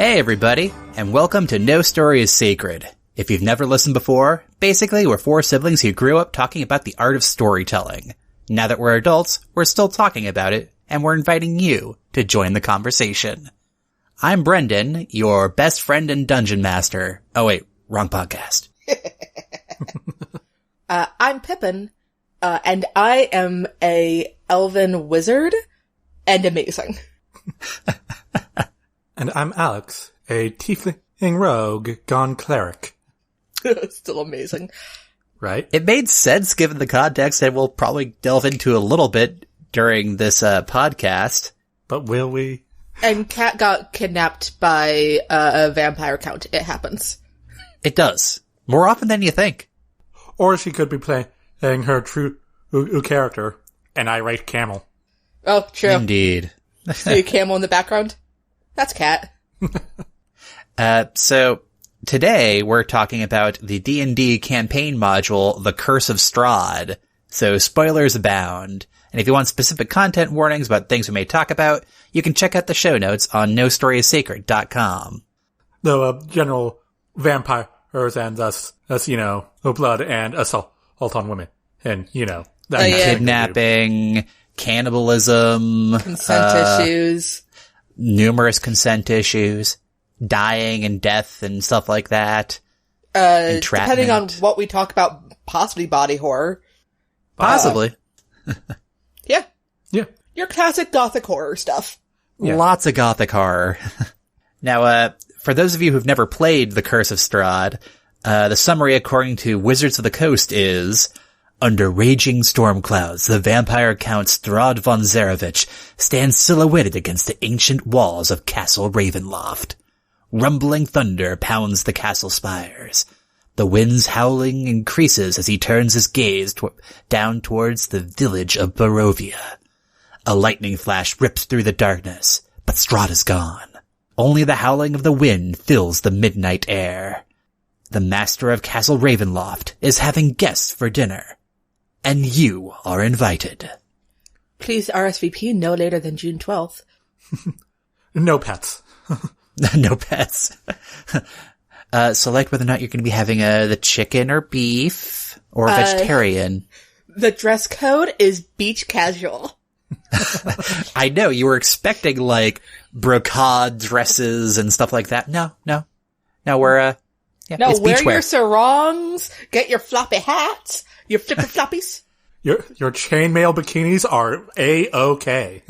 Hey everybody, and welcome to No Story is Sacred. If you've never listened before, basically we're four siblings who grew up talking about the art of storytelling. Now that we're adults, we're still talking about it, and we're inviting you to join the conversation. I'm Brendan, your best friend and dungeon master. Oh wait, wrong podcast. I'm Pippin, and I am a elven wizard, and amazing. And I'm Alex, a tiefling rogue gone cleric. Still amazing. Right? It made sense given the context that we'll probably delve into a little bit during this podcast. But will we? And Kat got kidnapped by a vampire count. It happens. It does. More often than you think. Or she could be playing her true character, an irate camel. Oh, true. Indeed. See a camel in the background? That's Kat. So today we're talking about the D&D campaign module, The Curse of Strahd. So spoilers abound. And if you want specific content warnings about things we may talk about, you can check out the show notes on nostorysacred.com. The general vampires and us, blood and assault on women. And, that kind of kidnapping, cannibalism, consent issues. Numerous consent issues, dying and death and stuff like that. Depending on what we talk about, possibly body horror. Possibly. Yeah. Yeah. Your classic gothic horror stuff. Yeah. Lots of gothic horror. Now, for those of you who've never played The Curse of Strahd, the summary according to Wizards of the Coast is: under raging storm clouds, the vampire Count Strahd von Zarevich stands silhouetted against the ancient walls of Castle Ravenloft. Rumbling thunder pounds the castle spires. The wind's howling increases as he turns his gaze down towards the village of Barovia. A lightning flash rips through the darkness, but Strahd is gone. Only the howling of the wind fills the midnight air. The master of Castle Ravenloft is having guests for dinner. And you are invited. Please RSVP no later than June 12th. No pets. No pets. Select whether or not you're going to be having the chicken or beef or vegetarian. The dress code is beach casual. I know, you were expecting brocade dresses and stuff like that. No, we're, no, it's wear beachwear. your sarongs, get your floppy hats, your flippy floppies. Your chainmail bikinis are A-OK.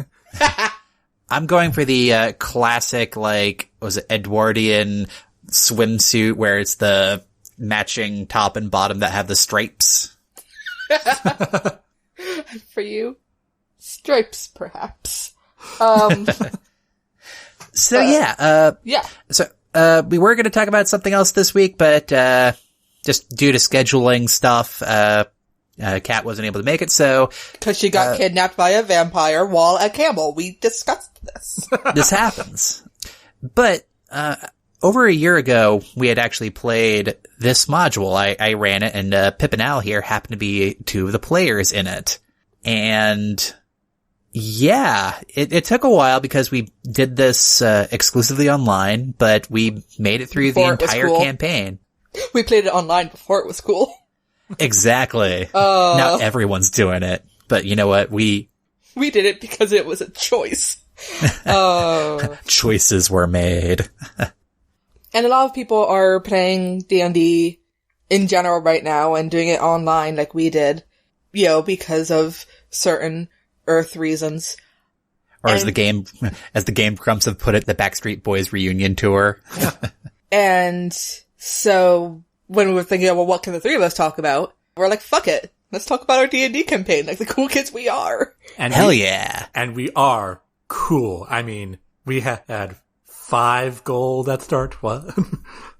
I'm going for the classic, was it Edwardian swimsuit where it's the matching top and bottom that have the stripes. For you, stripes, perhaps. So yeah. So we were going to talk about something else this week, but just due to scheduling stuff, Kat wasn't able to make it, so... Because she got kidnapped by a vampire while a camel. We discussed this. This happens. But, over a year ago, we had actually played this module. I ran it, and Pip and Al here happened to be two of the players in it. And, yeah, it took a while because we did this exclusively online, but we made it through the entire campaign. We played it online before it was cool. Exactly. Now everyone's doing it. But you know what? We did it because it was a choice. Choices were made. And a lot of people are playing D&D in general right now and doing it online like we did, because of certain Earth reasons. Or as the Game Grumps have put it, the Backstreet Boys reunion tour. And so when we were thinking, what can the three of us talk about? We're like, fuck it. Let's talk about our D&D campaign, like the cool kids we are. And hell yeah. And we are cool. I mean, we had 5 gold at start. What?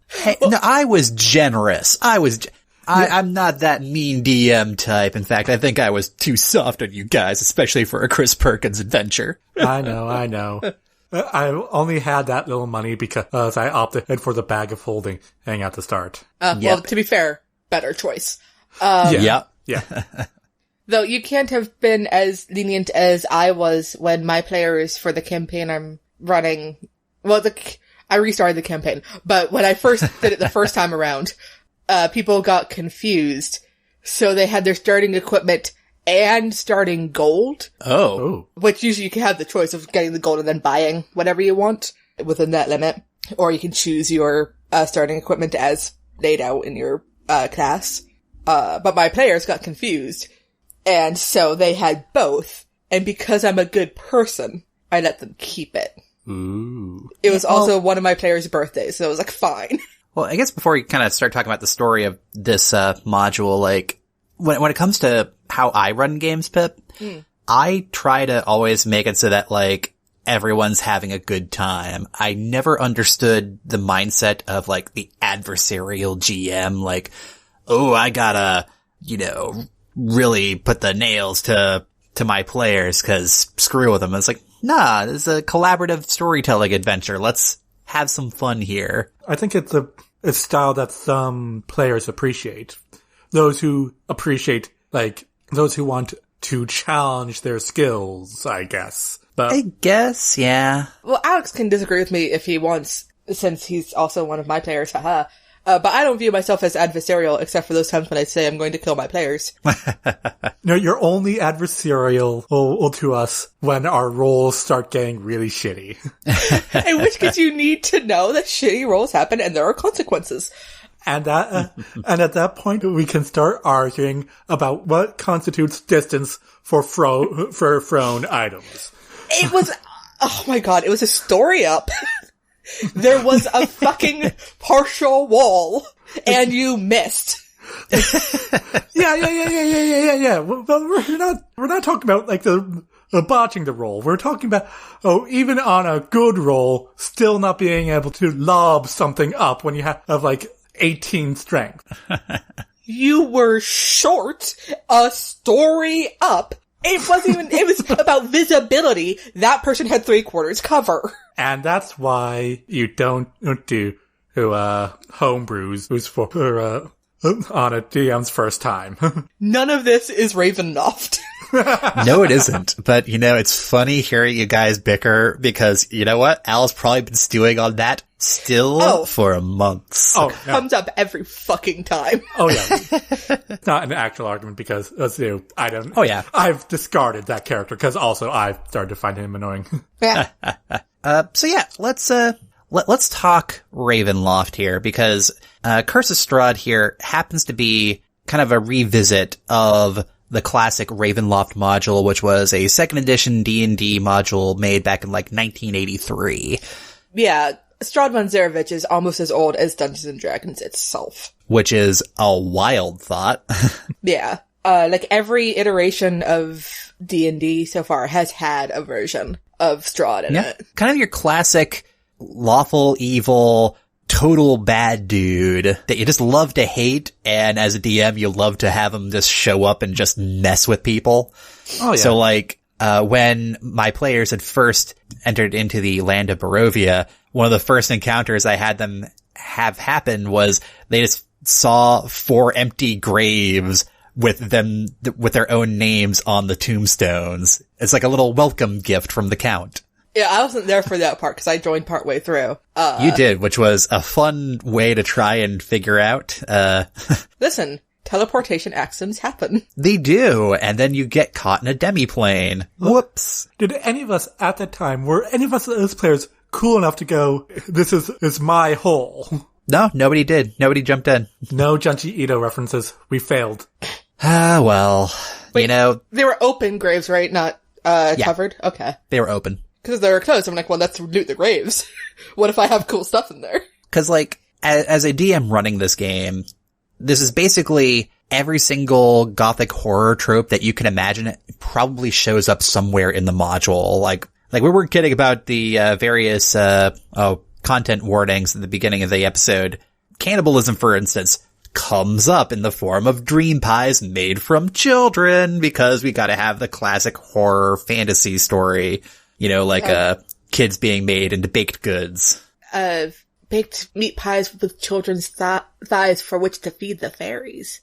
Hey, no, I was generous. I'm not that mean DM type. In fact, I think I was too soft on you guys, especially for a Chris Perkins adventure. I know. I only had that little money because I opted for the bag of holding at the start. Well, to be fair, better choice. Yeah. Though you can't have been as lenient as I was when my players for the campaign I'm running. Well, I restarted the campaign. But when I first did it the first time around, people got confused. So they had their starting equipment and starting gold. Oh. Which usually you can have the choice of getting the gold and then buying whatever you want within that limit. Or you can choose your starting equipment as laid out in your class. But my players got confused. And so they had both. And because I'm a good person, I let them keep it. Ooh. It was also one of my players' birthdays, so it was like, fine. Well, I guess before we kind of start talking about the story of this module, like, when it comes to how I run games, Pip, I try to always make it so that, like, everyone's having a good time. I never understood the mindset of, like, the adversarial GM, like, oh, I gotta, really put the nails to my players, cause screw with them. It's like, nah, this is a collaborative storytelling adventure. Let's have some fun here. I think it's a style that some players appreciate. Those who appreciate, like, those who want to challenge their skills, I guess. But I guess, yeah. Well, Alex can disagree with me if he wants, since he's also one of my players, haha. But I don't view myself as adversarial, except for those times when I say I'm going to kill my players. No, you're only adversarial to us when our rolls start getting really shitty. In which case you need to know that shitty rolls happen and there are consequences. And and at that point we can start arguing about what constitutes distance for thrown items. It was, oh my god, it was a story up. There was a fucking partial wall, and you missed. Yeah. But we're not talking about, like, the botching the roll. We're talking about, even on a good roll, still not being able to lob something up when you have like, 18 strength. You were short a story up. It wasn't even, it was about visibility. That person had 3/4 cover. And that's why you don't do homebrews who's for on a DM's first time. None of this is Ravenloft. No, it isn't. But, it's funny hearing you guys bicker because, you know what? Al's probably been stewing on that still for months. Oh, yeah. Comes up every fucking time. Oh, yeah. It's not an actual argument because, I don't... Oh, yeah. I've discarded that character because also I've started to find him annoying. Yeah. So yeah, let's talk Ravenloft here because, Curse of Strahd here happens to be kind of a revisit of the classic Ravenloft module, which was a 2nd edition D&D module made back in, like, 1983. Yeah, Strahd von Zarovich is almost as old as Dungeons & Dragons itself. Which is a wild thought. Yeah. Like, every iteration of D&D so far has had a version of Strahd in it. Kind of your classic lawful evil, total bad dude that you just love to hate, and as a DM, you love to have him just show up and just mess with people. Oh, yeah. So, like, when my players had first entered into the land of Barovia, one of the first encounters I had them have happen was they just saw 4 empty graves with their own names on the tombstones. It's like a little welcome gift from the Count. Yeah, I wasn't there for that part because I joined partway through. You did, which was a fun way to try and figure out. Listen, teleportation accidents happen. They do, and then you get caught in a demiplane. Whoops. Did any of us at that time, were any of us as players cool enough to go, this is my hole? No, nobody did. Nobody jumped in. No Junji Ito references. We failed. Well, Wait, they were open graves, right? Not, covered? Okay. They were open. Because they were closed. I'm like, well, let's loot the graves. What if I have cool stuff in there? Cause like, as a DM running this game, this is basically every single gothic horror trope that you can imagine. It probably shows up somewhere in the module. Like we were kidding about the, various, content warnings at the beginning of the episode. Cannibalism, for instance, comes up in the form of dream pies made from children because we gotta have the classic horror fantasy story. Kids being made into baked goods. Baked meat pies with children's thighs for which to feed the fairies.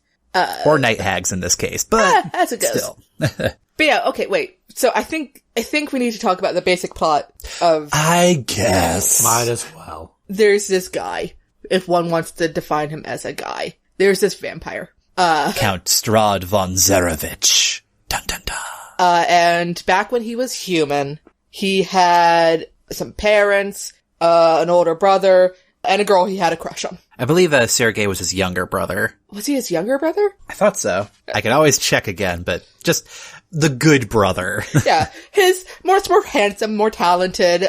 Or night hags in this case, but as it goes. Still. But yeah, okay, wait. So I think we need to talk about the basic plot of... I guess. Might as well. there's this guy, if one wants to define him as a guy. There's this vampire. Count Strahd von Zarevich. Dun dun dun. And back when he was human, he had some parents, an older brother, and a girl he had a crush on. I believe Sergei was his younger brother. Was he his younger brother? I thought so. I could always check again, but just the good brother. Yeah, his more handsome, more talented,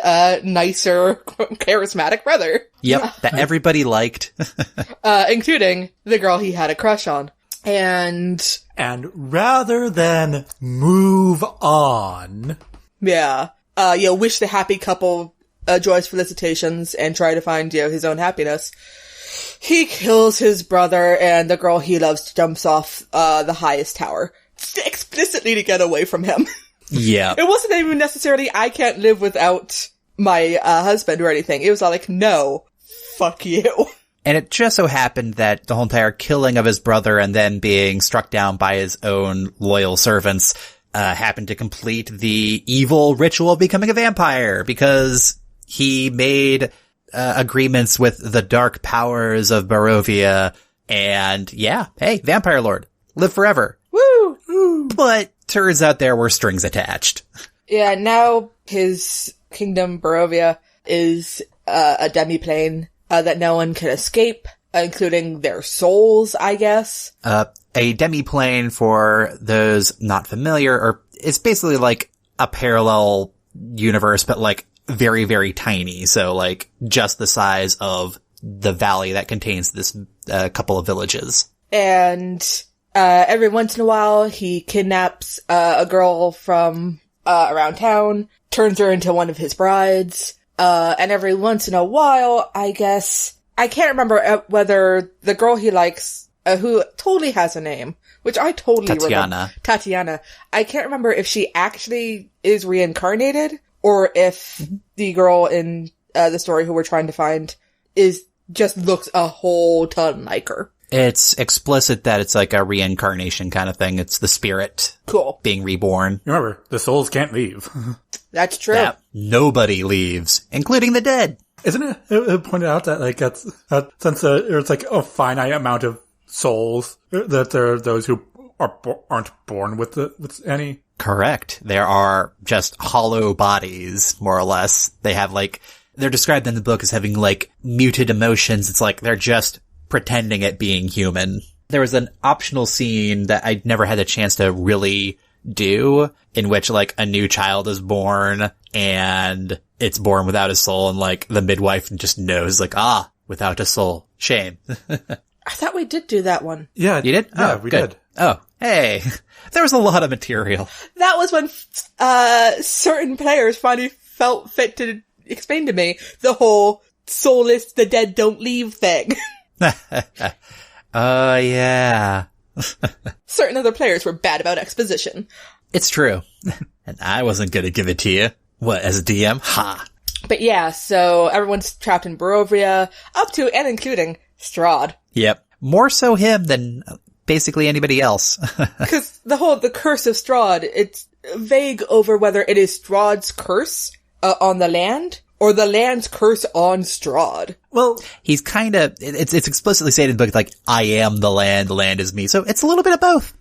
nicer, charismatic brother. Yep, that everybody liked. Including the girl he had a crush on. And rather than move on... Yeah. Wish the happy couple joyous felicitations and try to find, his own happiness. He kills his brother and the girl he loves jumps off the highest tower. Explicitly to get away from him. Yeah. It wasn't even necessarily, I can't live without my husband or anything. It was all like, no, fuck you. And it just so happened that the whole entire killing of his brother and then being struck down by his own loyal servants happened to complete the evil ritual of becoming a vampire, because he made agreements with the dark powers of Barovia, and hey, vampire lord, live forever. Woo! But turns out there were strings attached. Yeah, now his kingdom, Barovia, is a demiplane that no one can escape, including their souls, I guess. A demiplane, for those not familiar, or it's basically like a parallel universe, but like very, very tiny. So like just the size of the valley that contains this couple of villages. And every once in a while, he kidnaps a girl from around town, turns her into one of his brides. And every once in a while, I guess, I can't remember whether the girl he likes, who totally has a name, which I totally remember. Tatiana. I can't remember if she actually is reincarnated, or if the girl in the story who we're trying to find just looks a whole ton like her. It's explicit that it's like a reincarnation kind of thing. It's the spirit. Cool. Being reborn. Remember, the souls can't leave. That's true. Yeah, nobody leaves, including the dead. Isn't it pointed out that, like, since there's, like, a finite amount of souls, that there are those who aren't born with any? Correct. There are just hollow bodies, more or less. They have, like, they're described in the book as having, like, muted emotions. It's like they're just pretending at being human. There was an optional scene that I never had a chance to really do, in which like a new child is born and it's born without a soul, and like the midwife just knows, like, without a soul, shame. I thought we did do that one. Yeah. You did? Yeah, we good. did. Oh, hey. There was a lot of material. That was when certain players finally felt fit to explain to me the whole soulless, the dead don't leave thing. Yeah. Certain other players were bad about exposition. It's true. And I wasn't gonna give it to you. What, as a DM? Ha! But yeah, so everyone's trapped in Barovia, up to and including Strahd. Yep. More so him than basically anybody else. Because the Curse of Strahd, it's vague over whether it is Strahd's curse on the land, or the land's curse on Strahd. Well, he's kind of, it's explicitly stated in the book, like, I am the land is me. So it's a little bit of both.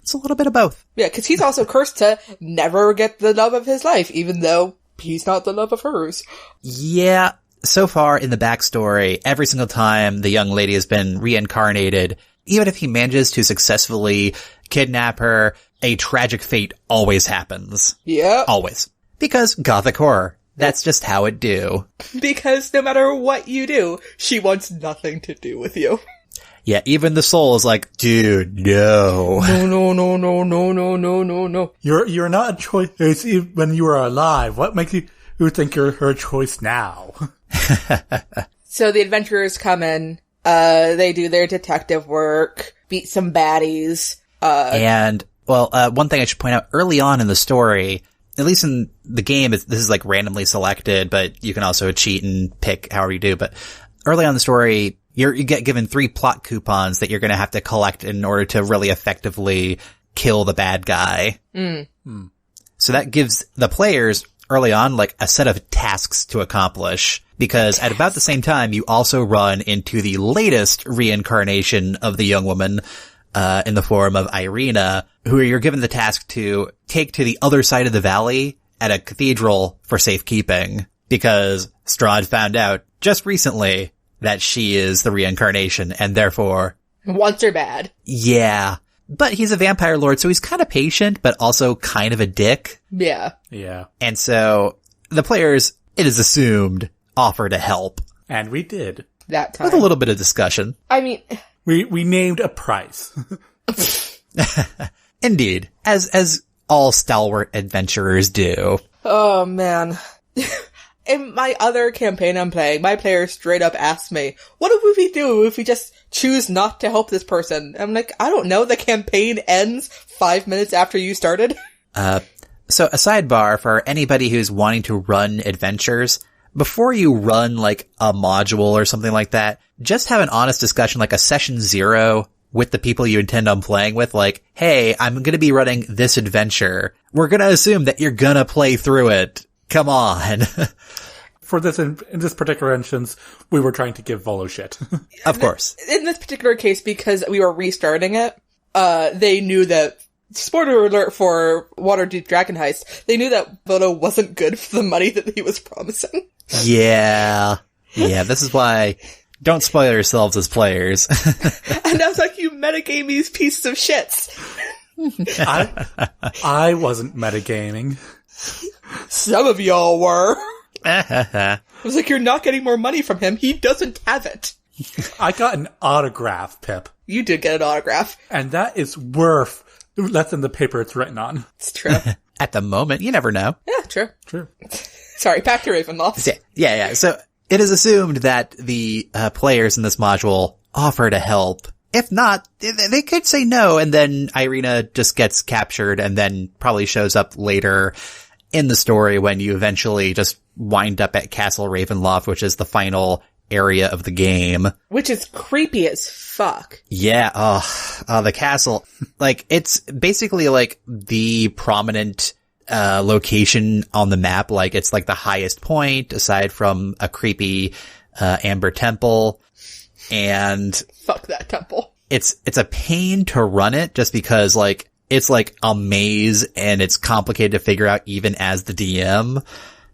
Yeah, because he's also cursed to never get the love of his life, even though he's not the love of hers. Yeah. So far in the backstory, every single time the young lady has been reincarnated, even if he manages to successfully kidnap her, a tragic fate always happens. Yeah. Always. Because gothic horror. That's just how it do. Because no matter what you do, she wants nothing to do with you. Yeah, even the soul is like, dude, no. No. You're not a choice when you were alive. What makes you think you're her choice now? So the adventurers come in, they do their detective work, beat some baddies, and, well, one thing I should point out early on in the story, at least in the game, this is like randomly selected, but you can also cheat and pick however you do. But early on in the story, you get given 3 plot coupons that you're going to have to collect in order to really effectively kill the bad guy. So that gives the players early on, like a set of tasks to accomplish. Because at about the same time, you also run into the latest reincarnation of the young woman, in the form of Irina, who you're given the task to take to the other side of the valley at a cathedral for safekeeping. Because Strahd found out just recently that she is the reincarnation and therefore wants her bad. Yeah. But he's a vampire lord, so he's kind of patient, but also kind of a dick. Yeah. Yeah. And so the players, it is assumed, offer to help. And we did. That time. With a little bit of discussion. I mean... We named a price. Indeed. As all stalwart adventurers do. Oh, man. In my other campaign I'm playing, my player straight up asked me, what would we do if we just choose not to help this person? I'm like, I don't know, the campaign ends 5 minutes after you started. So a sidebar for anybody who's wanting to run adventures, before you run like a module or something like that, just have an honest discussion, like a session 0 with the people you intend on playing with, like, hey, I'm going to be running this adventure. We're going to assume that you're going to play through it. Come on. For this, in this particular instance, we were trying to give Volo shit. Of course. In this particular case, because we were restarting it, they knew that, spoiler alert for Waterdeep Dragon Heist, they knew that Volo wasn't good for the money that he was promising. Yeah. Yeah, this is why don't spoil yourselves as players. And I was like, you metagame these pieces of shits. I wasn't metagaming. Some of y'all were. I I was like, you're not getting more money from him. He doesn't have it. I got an autograph, Pip. You did get an autograph. And that is worth less than the paper it's written on. It's true. At the moment, you never know. Yeah, true. True. Sorry, back to Ravenloft. Yeah. So it is assumed that the players in this module offer to help. If not, they could say no, and then Irina just gets captured and then probably shows up later in the story when you eventually just wind up at Castle Ravenloft, which is the final area of the game. Which is creepy as fuck. Yeah, the castle. Like, it's basically like the prominent location on the map. Like, it's like the highest point aside from a creepy amber temple. And Fuck that temple. it's a pain to run it just because like it's like a maze and it's complicated to figure out even as the DM.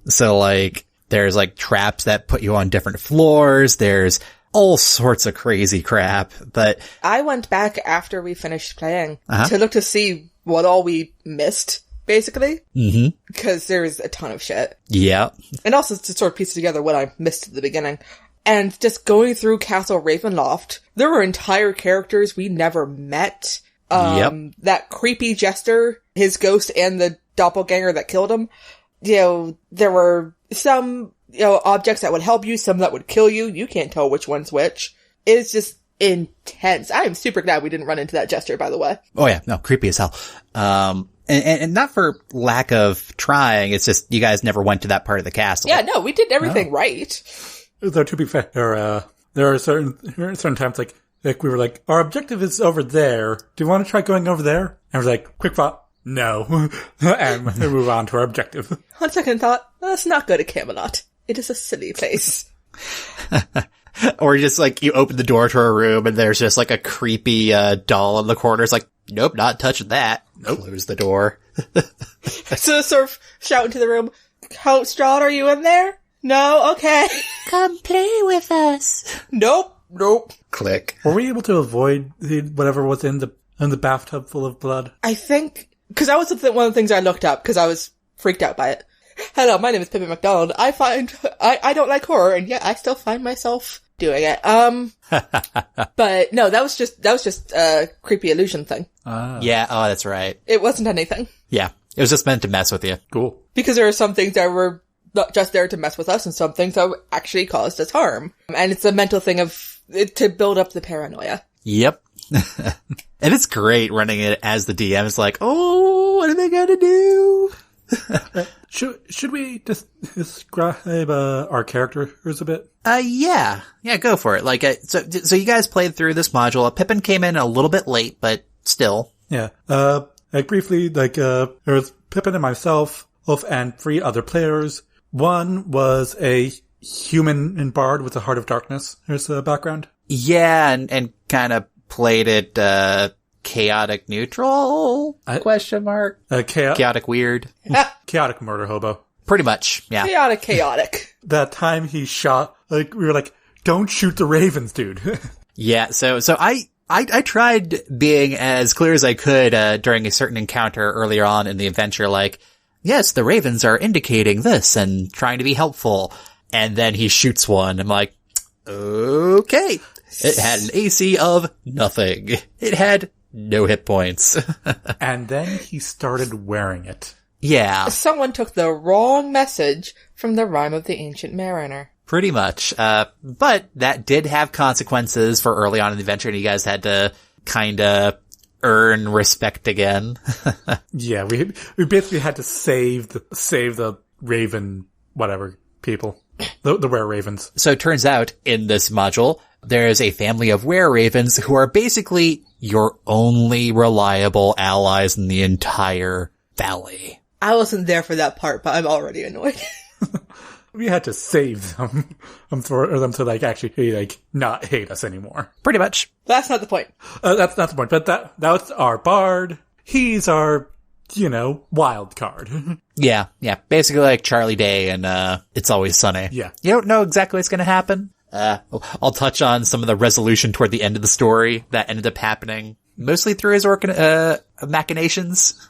So like there's like traps that put you on different floors. There's all sorts of crazy crap, but I went back after we finished playing to look to see what all we missed, basically. Mm-hmm. Because there's a ton of shit. yeah. And also to sort of piece together what I missed at the beginning. And just going through Castle Ravenloft, there were entire characters we never met. That creepy jester, his ghost, and the doppelganger that killed him. You know, there were some, objects that would help you, some that would kill you. You can't tell which one's which. It's just intense. I am super glad we didn't run into that jester, by the way. Oh yeah. No, creepy as hell. And not for lack of trying. It's just you guys never went to that part of the castle. Yeah, no, we did everything right. Though to be fair, there are certain times like we were like, our objective is over there. Do you want to try going over there? And we're like, quick thought, no, and we move on to our objective. On second thought, that's not good at Camelot. It is a silly place. Or just like you open the door to a room and there's just like a creepy doll in the corner. It's like, nope, not touching that. Nope. Close the door. So sort of shout into the room, Count Strahd, are you in there? No? Okay. Come play with us. Nope. Click. Were we able to avoid whatever was in the bathtub full of blood? I think, because that was one of the things I looked up, because I was freaked out by it. Hello, my name is Pippi McDonald. I don't like horror, and yet I still find myself doing it. But no, that was just a creepy illusion thing. Yeah, that's right. It wasn't anything. Yeah. It was just meant to mess with you. Cool. Because there are some things that were not just there to mess with us, and some things that actually caused us harm. And it's a mental thing to build up the paranoia. Yep. And it's great running it as the DM. It's like, oh, what are they gonna do? Should we describe our characters a bit? Yeah, go for it. Like, so you guys played through this module. Pippin came in a little bit late, but still. Yeah. Briefly, there was Pippin and myself. myself and 3 other players. One was a human and bard with a heart of darkness. Here's the background. Yeah, and kind of played it, chaotic neutral? Question mark? Chaotic weird? Chaotic murder hobo. Pretty much, yeah. Chaotic. That time he shot, like, we were like, don't shoot the ravens, dude. Yeah, so I tried being as clear as I could, during a certain encounter earlier on in the adventure, like, yes, the ravens are indicating this and trying to be helpful. And then he shoots one. I'm like, okay. It had an AC of nothing. It had no hit points. And then he started wearing it. Yeah. Someone took the wrong message from the Rime of the Ancient Mariner. Pretty much. But that did have consequences for early on in the adventure, and you guys had to kinda earn respect again. Yeah, we basically had to save the raven, whatever, people. The were-ravens. So it turns out, in this module, there's a family of were-ravens who are basically your only reliable allies in the entire valley. I wasn't there for that part, but I'm already annoyed. We had to save them for them to, like, actually, like, not hate us anymore. Pretty much. That's not the point. That's not the point, but that was our bard. He's our, wild card. Yeah. Basically like Charlie Day and, It's Always Sunny. Yeah. You don't know exactly what's gonna happen. I'll touch on some of the resolution toward the end of the story that ended up happening, mostly through his machinations.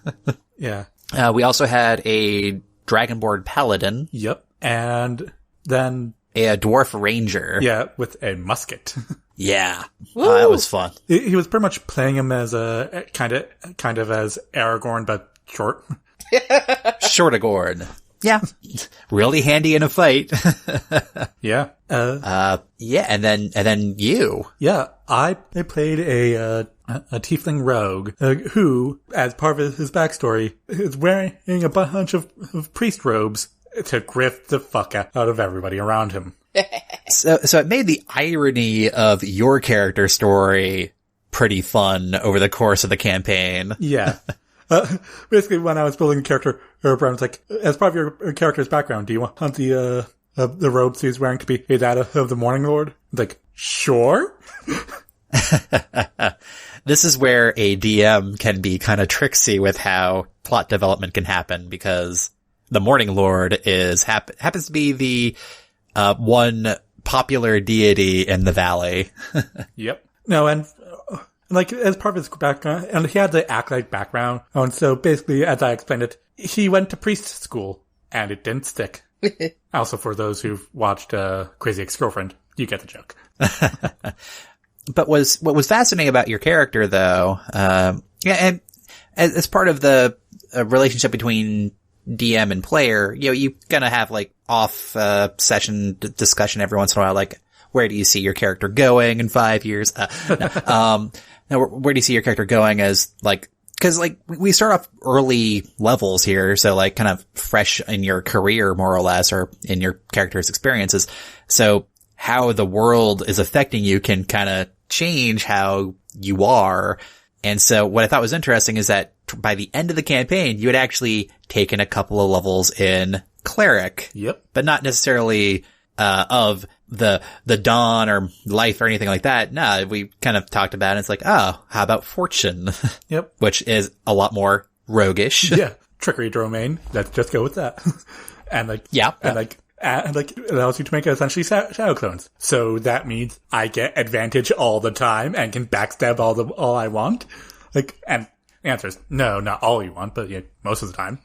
Yeah. We also had a Dragonborn Paladin. Yep. And then A dwarf ranger. Yeah, with a musket. Yeah. That was fun. He was pretty much playing him as a kind of as Aragorn, but short. Shortagorn. Yeah. Really handy in a fight. Yeah. Yeah, and then you. Yeah, I played a tiefling rogue, who, as part of his backstory, is wearing a bunch of priest robes to grift the fuck out of everybody around him. So it made the irony of your character story pretty fun over the course of the campaign. Yeah. Basically, when I was building a character, I was like, as part of your character's background, do you want the robes he's wearing to be that of the Morning Lord? Like, sure. This is where a DM can be kind of tricksy with how plot development can happen, because the Morning Lord happens to be the one popular deity in the valley. Yep. No, and like, as part of his background, and he had the acolyte background, and so basically, as I explained it, he went to priest school, and it didn't stick. Also, for those who've watched Crazy Ex-Girlfriend, you get the joke. But what was fascinating about your character, though, and as part of the relationship between DM and player, you gonna have like off session discussion every once in a while, like, where do you see your character going in 5 years? Now, where do you see your character going as, like, cause like, we start off early levels here, so like kind of fresh in your career, more or less, or in your character's experiences. So how the world is affecting you can kind of change how you are. And so what I thought was interesting is that by the end of the campaign, you had actually taken a couple of levels in cleric. Yep. But not necessarily, of the dawn or life or anything like that. No, we kind of talked about it. It's like, oh, how about fortune? Yep. Which is a lot more roguish. Yeah. Trickery domain. Let's just go with that. And like, yeah. And like, it allows you to make essentially shadow clones. So that means I get advantage all the time and can backstab all I want. Like, and the answer is no, not all you want, but yeah, most of the time.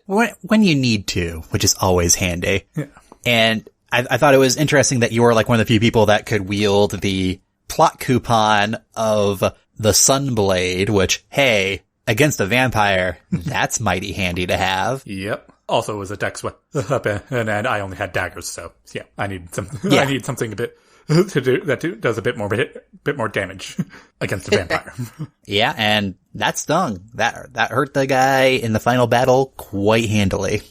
When you need to, which is always handy. Yeah. And I thought it was interesting that you were like one of the few people that could wield the plot coupon of the Sunblade, which, hey, against a vampire, that's mighty handy to have. Yep. Also, it was a dex weapon, and I only had daggers, so yeah, I need something a bit to do that does a bit more damage against a vampire. Yeah, and that stung. That hurt the guy in the final battle quite handily.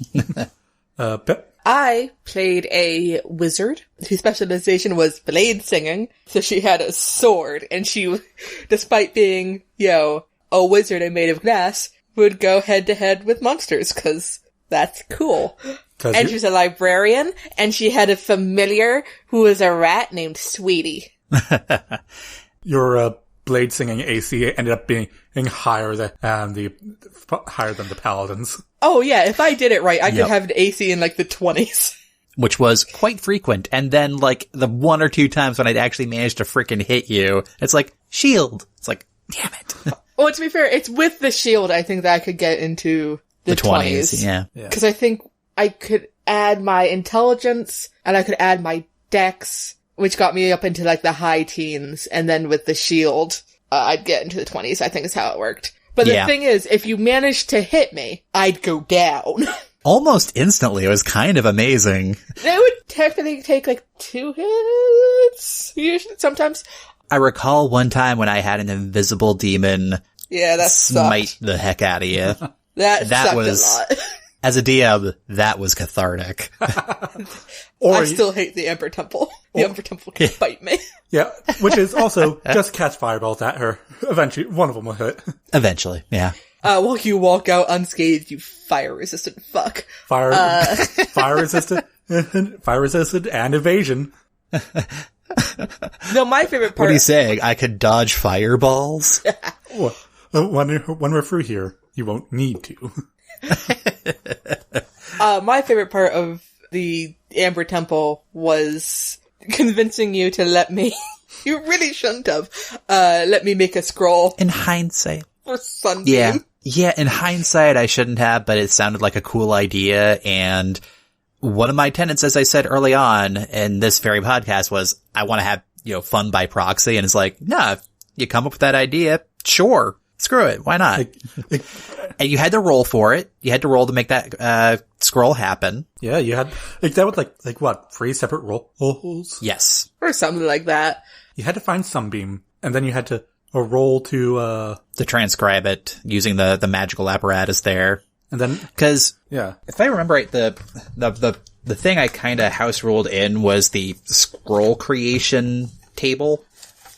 Pip? I played a wizard whose specialization was blade singing. So she had a sword, and she, despite being, a wizard and made of glass, would go head to head with monsters, because that's cool. And she's a librarian, and she had a familiar who was a rat named Sweetie. Your blade singing AC ended up being higher than the paladins. Oh yeah, if I did it right, I could have an AC in like the 20s. Which was quite frequent. And then like the 1 or 2 times when I'd actually managed to frickin' hit you, it's like, shield. It's like, damn it. Well, to be fair, it's with the shield I think that I could get into the 20s. Yeah. Because I think I could add my intelligence, and I could add my dex, which got me up into like the high teens, and then with the shield, I'd get into the 20s, I think is how it worked. But the thing is, if you managed to hit me, I'd go down. Almost instantly. It was kind of amazing. It would technically take like 2 hits, usually, sometimes. I recall one time when I had an invisible demon smite sucked. the heck out of you. That sucked was, a lot. As a DM, that was cathartic. I still hate the Ember Temple. The Ember Temple can bite me. Yeah, which is also just cast fireballs at her. Eventually, one of them will hit. Eventually, yeah. While you walk out unscathed, you fire-resistant fuck. Fire-resistant, fire-resistant, and evasion. No, my favorite part... What are you saying? I could dodge fireballs? When we're through here, you won't need to. My favorite part of the Amber Temple was convincing you to let me... You really shouldn't have. Let me make a scroll. In hindsight. For Sunbeam. Yeah, in hindsight, I shouldn't have, but it sounded like a cool idea, and one of my tenets, as I said early on in this very podcast, was I want to have, fun by proxy, and it's like, nah, if you come up with that idea, sure, screw it, why not? And you had to roll for it. You had to roll to make that scroll happen. Yeah, you had, that was like what, 3 separate rolls? Yes. Or something like that. You had to find Sunbeam, and then you had to roll to transcribe it using the magical apparatus there. And then, because if I remember right, the thing I kind of house ruled in was the scroll creation table.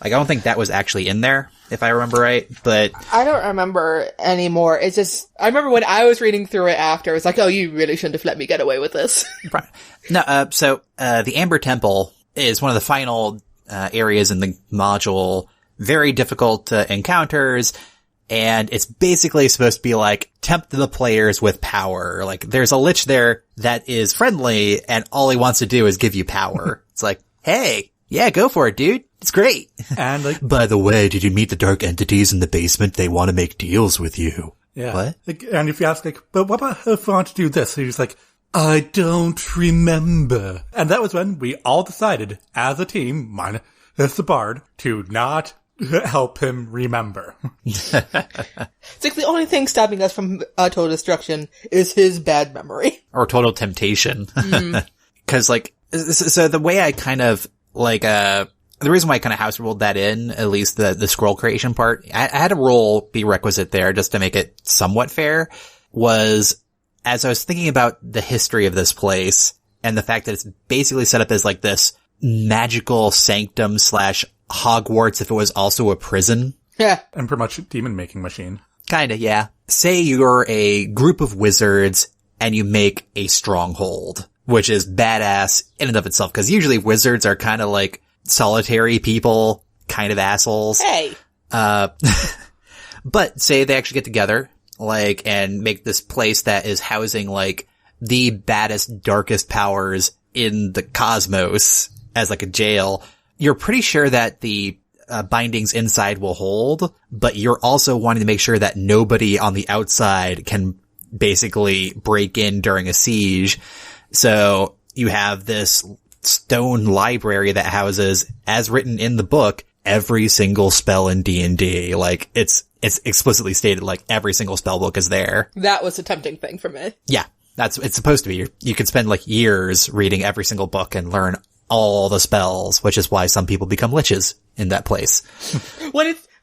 Like, I don't think that was actually in there, if I remember right, but... I don't remember anymore. It's just... I remember when I was reading through it after, it was like, oh, you really shouldn't have let me get away with this. No, so the Amber Temple is one of the final areas in the module. Very difficult encounters, and it's basically supposed to be like, tempt the players with power. Like, there's a lich there that is friendly, and all he wants to do is give you power. It's like, hey, yeah, go for it, dude. It's great. And like, by the way, did you meet the dark entities in the basement? They want to make deals with you. Yeah. What? Like, and if you ask, like, but what about if I want to do this? He's like, I don't remember. And that was when we all decided, as a team, minus the bard, to not help him remember. It's like the only thing stopping us from total destruction is his bad memory. Or total temptation. Cause like, so the way I kind of, like, the reason why I kind of house ruled that in, at least the scroll creation part, I had a roll be requisite there just to make it somewhat fair, was as I was thinking about the history of this place and the fact that it's basically set up as like this magical sanctum / Hogwarts if it was also a prison. Yeah. And pretty much demon-making machine. Kinda, yeah. Say you're a group of wizards and you make a stronghold, which is badass in and of itself, because usually wizards are kind of like solitary people, kind of assholes. Hey! But say they actually get together, like, and make this place that is housing, like, the baddest, darkest powers in the cosmos as, like, a jail. You're pretty sure that the bindings inside will hold, but you're also wanting to make sure that nobody on the outside can basically break in during a siege. So you have this stone library that houses, as written in the book, every single spell in D&D. Like, it's explicitly stated, like, every single spell book is there. That was a tempting thing for me. Yeah, it's supposed to be. You could spend, like, years reading every single book and learn all the spells, which is why some people become liches in that place.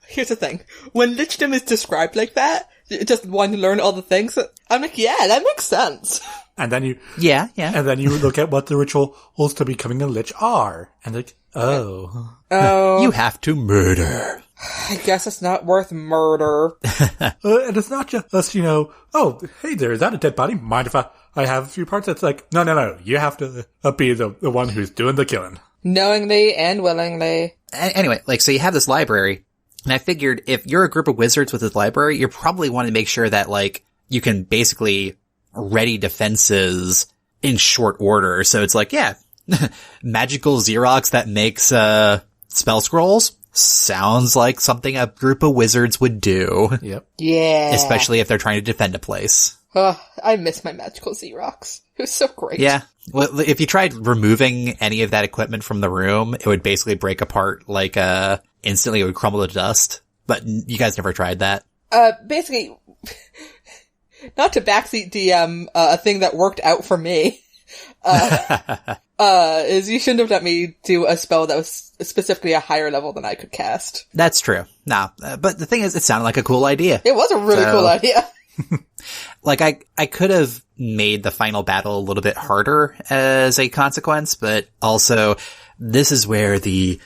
Here's the thing. When lichdom is described like that, just wanting to learn all the things, I'm like, yeah, that makes sense. And then you... Yeah. And then you look at what the rituals to becoming a lich are. And like, oh. You have to murder. I guess it's not worth murder. And it's not just, oh, hey there, is that a dead body? Mind if I have a few parts? It's like, no, you have to be the one who's doing the killing. Knowingly and willingly. Anyway, so you have this library, and I figured if you're a group of wizards with this library, you probably want to make sure that, you can basically ready defenses in short order. So it's magical Xerox that makes, spell scrolls. Sounds like something a group of wizards would do. Yep. Yeah. Especially if they're trying to defend a place. I miss my magical Xerox. It was so great. Yeah. Well, if you tried removing any of that equipment from the room, it would basically break apart instantly. It would crumble to dust. But you guys never tried that. Basically, not to backseat DM, a thing that worked out for me, is you shouldn't have let me do a spell that was specifically a higher level than I could cast. That's true. Nah, but the thing is, it sounded like a cool idea. It was a really cool idea. I could have made the final battle a little bit harder as a consequence, but also this is where the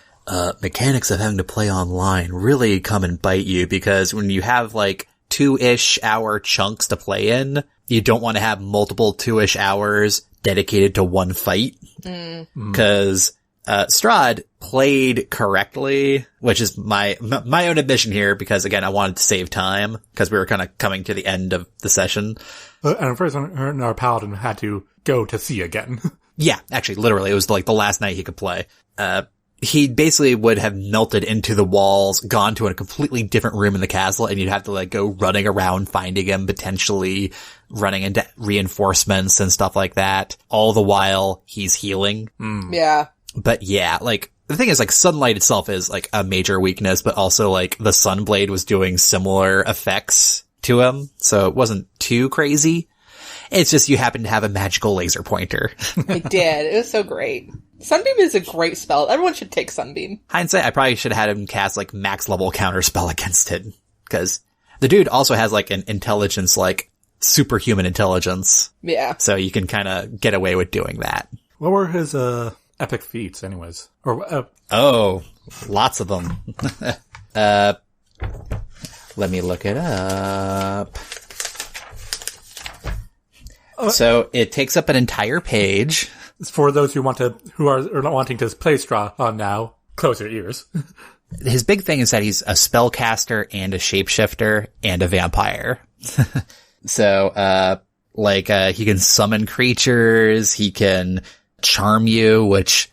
mechanics of having to play online really come and bite you, because when you have 2-ish hour chunks to play in, you don't want to have multiple 2-ish hours dedicated to one fight. Because Strahd played correctly, which is my own admission here, because again, I wanted to save time, because we were kind of coming to the end of the session. And first, our paladin had to go to sea again. Yeah, actually, literally, it was the last night he could play. He basically would have melted into the walls, gone to a completely different room in the castle, and you'd have to go running around finding him, potentially running into reinforcements and stuff like that, all the while he's healing. Yeah. But yeah, the thing is, sunlight itself is a major weakness, but also the Sunblade was doing similar effects to him, so it wasn't too crazy. It's just you happen to have a magical laser pointer. I did. It was so great. Sunbeam is a great spell. Everyone should take Sunbeam. Hindsight, I probably should have had him cast max level counter spell against it, because the dude also has an intelligence, superhuman intelligence. Yeah. So you can kind of get away with doing that. What were his epic feats, anyways? Or Oh, lots of them. Let me look it up. So it takes up an entire page. For those who are not wanting to play Strahd now, close your ears. His big thing is that he's a spellcaster and a shapeshifter and a vampire. So, he can summon creatures, he can charm you, which,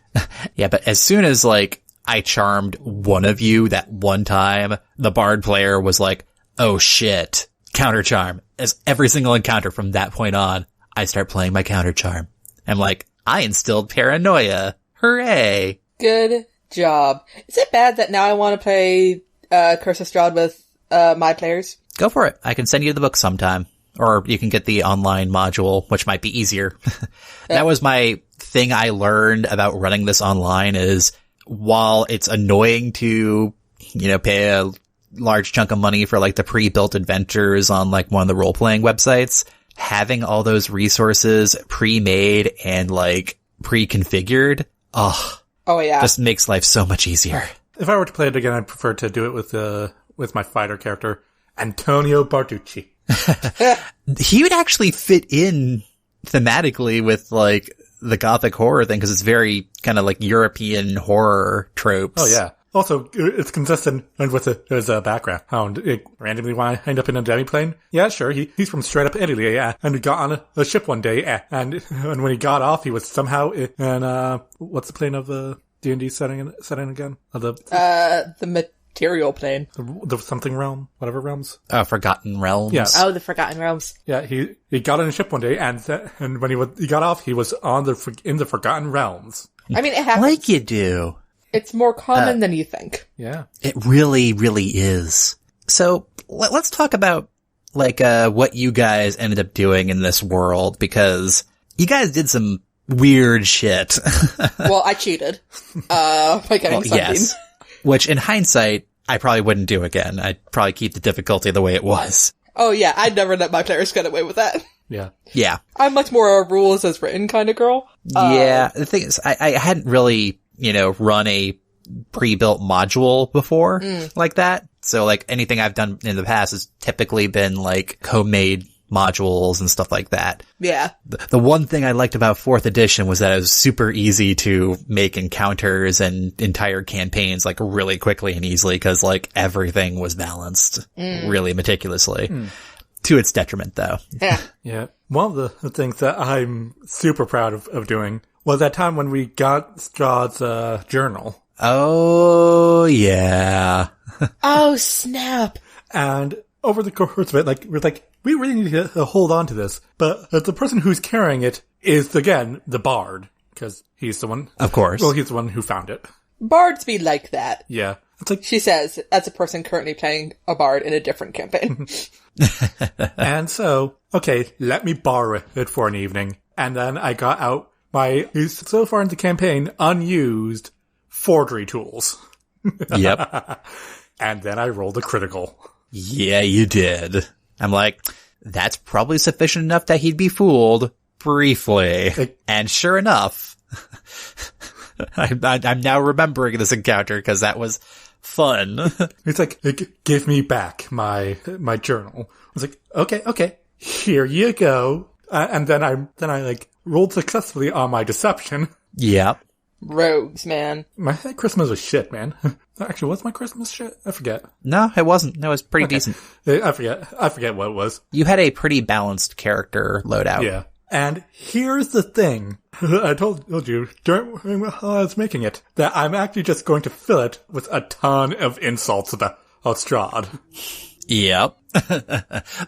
yeah, but as soon as, I charmed one of you that one time, the bard player was oh shit, counter charm. As every single encounter from that point on, I start playing my counter charm. I'm I instilled paranoia. Hooray. Good job. Is it bad that now I want to play Curse of Strahd with my players? Go for it. I can send you the book sometime. Or you can get the online module, which might be easier. That was my thing I learned about running this online is while it's annoying to, pay a large chunk of money for the pre-built adventures on one of the role-playing websites, having all those resources pre-made and pre-configured, oh yeah, just makes life so much easier. If I were to play it again, I'd prefer to do it with my fighter character, Antonio Bartucci. He would actually fit in thematically with the gothic horror thing, because it's very kind of European horror tropes. Oh yeah. Also, it's consistent with his background. It randomly wind up in a demiplane. Yeah, sure. He's from straight up Italy, yeah. And he got on a ship one day, yeah. And when he got off, he was somehow in, what's the plane of the D&D setting again? The material plane. The something realm, whatever realms. Forgotten Realms. Yeah. Oh, the Forgotten Realms. Yeah, he got on a ship one day, and when he got off, he was in the Forgotten Realms. I mean, it happens. Like you do. It's more common than you think. Yeah. It really, really is. So let's talk about what you guys ended up doing in this world, because you guys did some weird shit. Well, I cheated. By getting Sunbeam. Yes. Which in hindsight, I probably wouldn't do again. I'd probably keep the difficulty the way it was. Oh yeah, I'd never let my players get away with that. Yeah. Yeah. I'm much more a rules as written kind of girl. Yeah. The thing is, I hadn't really, run a pre-built module before like that. So like anything I've done in the past has typically been like homemade modules and stuff like that. Yeah. The one thing I liked about 4th edition was that it was super easy to make encounters and entire campaigns like really quickly and easily because like everything was balanced really meticulously. To its detriment though. Yeah. Yeah. One of the things that I'm super proud of doing was that time when we got Strahd's journal. Oh, yeah. Oh, snap. And over the course of it, like, we really need to hold on to this. But the person who's carrying it is, again, the bard. Because he's the one. Of course. Well, he's the one who found it. Bards be like that. Yeah. It's like, She says, as a person currently playing a bard in a different campaign. and so, okay, let me borrow it for an evening. And then I got out my, so far in the campaign, unused forgery tools. Yep. And then I rolled a critical. Yeah, you did. I'm like, that's probably sufficient enough that he'd be fooled briefly. And sure enough, I'm now remembering this encounter because that was fun. It's like, give me back my journal. I was like, okay, here you go. And then I like rolled successfully on my deception. Yep. Rogues, man. My Christmas was shit, man. Actually, what's my Christmas shit? I forget. No, it wasn't. No, it was pretty decent. I forget what it was. You had a pretty balanced character loadout. Yeah. And here's the thing. I told you during while I was making it that I'm actually just going to fill it with a ton of insults about Strahd. Yep.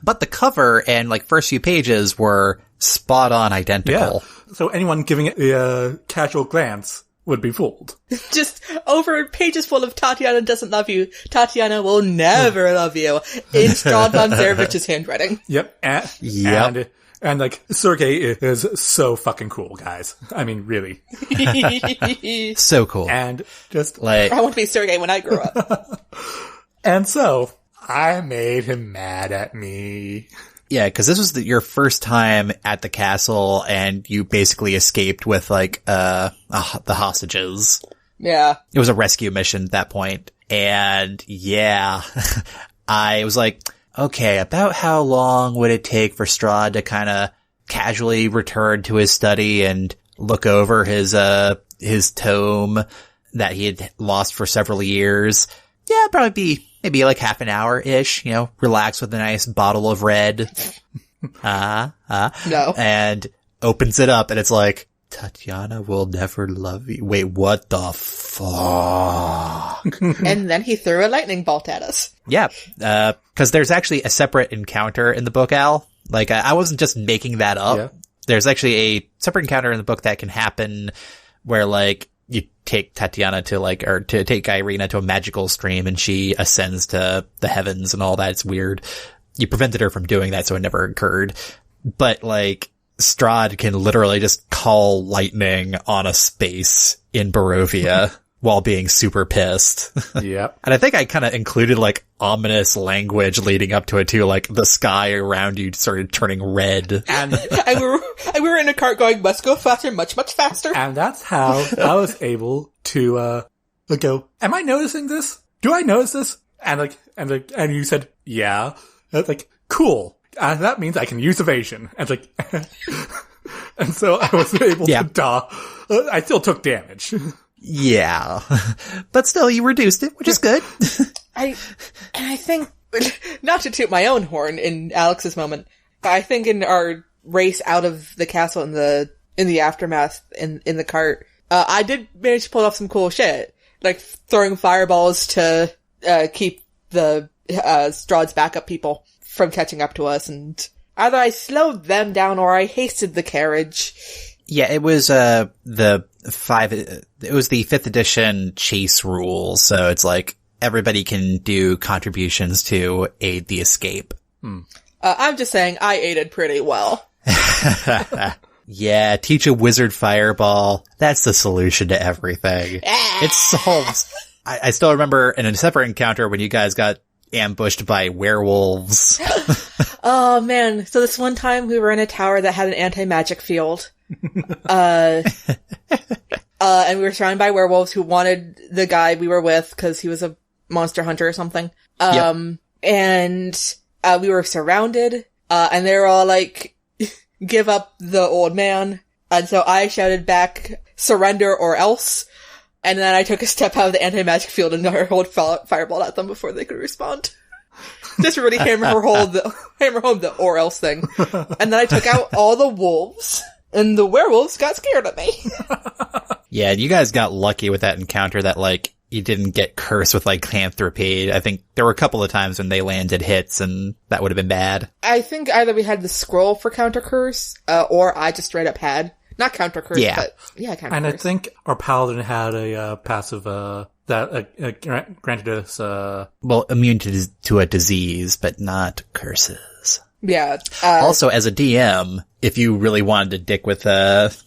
But the cover and like first few pages were spot on identical. Yeah. So anyone giving it a casual glance would be fooled. Just over pages full of Tatiana doesn't love you. Tatiana will never love you. In Strahd von Zarevich's handwriting. Yep. And like, Sergei is so fucking cool, guys. I mean, really. So cool. And just like, I want to be Sergei when I grow up. And so, I made him mad at me. yeah, because this was your first time at the castle and you basically escaped with like, the hostages. Yeah. It was a rescue mission at that point. And yeah, I was like, okay, about how long would it take for Strahd to kind of casually return to his study and look over his tome that he had lost for several years? Yeah, probably be maybe like half an hour-ish, relax with a nice bottle of red. No. And opens it up and it's like, Tatiana will never love you. Wait, what the fuck? And then he threw a lightning bolt at us. Yeah, because there's actually a separate encounter in the book, Al. Like, I wasn't just making that up. Yeah. There's actually a separate encounter in the book that can happen where, like, you take Tatiana to take Irina to a magical stream and she ascends to the heavens and all that. It's weird. You prevented her from doing that, so it never occurred. But, like, Strahd can literally just call lightning on a space in Barovia while being super pissed. Yep. And I think I kind of included like ominous language leading up to it too, like the sky around you started turning red. And we were in a cart going, must go faster, much, much faster. And that's how I was able to go, am I noticing this? Do I notice this? And you said, yeah. And it's like, cool. And that means I can use evasion. And it's like, and so I was able to I still took damage. Yeah. But still, you reduced it, which is good. I think, not to toot my own horn in Alex's moment, but I think in our race out of the castle in the aftermath in the cart, I did manage to pull off some cool shit. Like throwing fireballs to, keep the, Strahd's backup people from catching up to us, and either I slowed them down or I hasted the carriage. Yeah, it was, the 5th edition chase rules, so it's like everybody can do contributions to aid the escape. I'm just saying I aided pretty well. Yeah, teach a wizard fireball. That's the solution to everything. It solves. I still remember in a separate encounter when you guys got ambushed by werewolves. Oh man, so this one time we were in a tower that had an anti-magic field. And we were surrounded by werewolves who wanted the guy we were with because he was a monster hunter or something. And we were surrounded, and they were all like, give up the old man. And so I shouted back, surrender or else. And then I took a step out of the anti-magic field and hurled fireball at them before they could respond. Just really hammer home the or else thing. And then I took out all the wolves, and the werewolves got scared of me. Yeah, you guys got lucky with that encounter that, like, you didn't get cursed with, like, lycanthropy. I think there were a couple of times when they landed hits, and that would have been bad. I think either we had the scroll for counter curse, or I just straight up had. Not counter curse, but counter curse. And I think our paladin had a passive, that granted us, well, immune to a disease, but not curses. Yeah. Also, as a DM, if you really wanted to dick with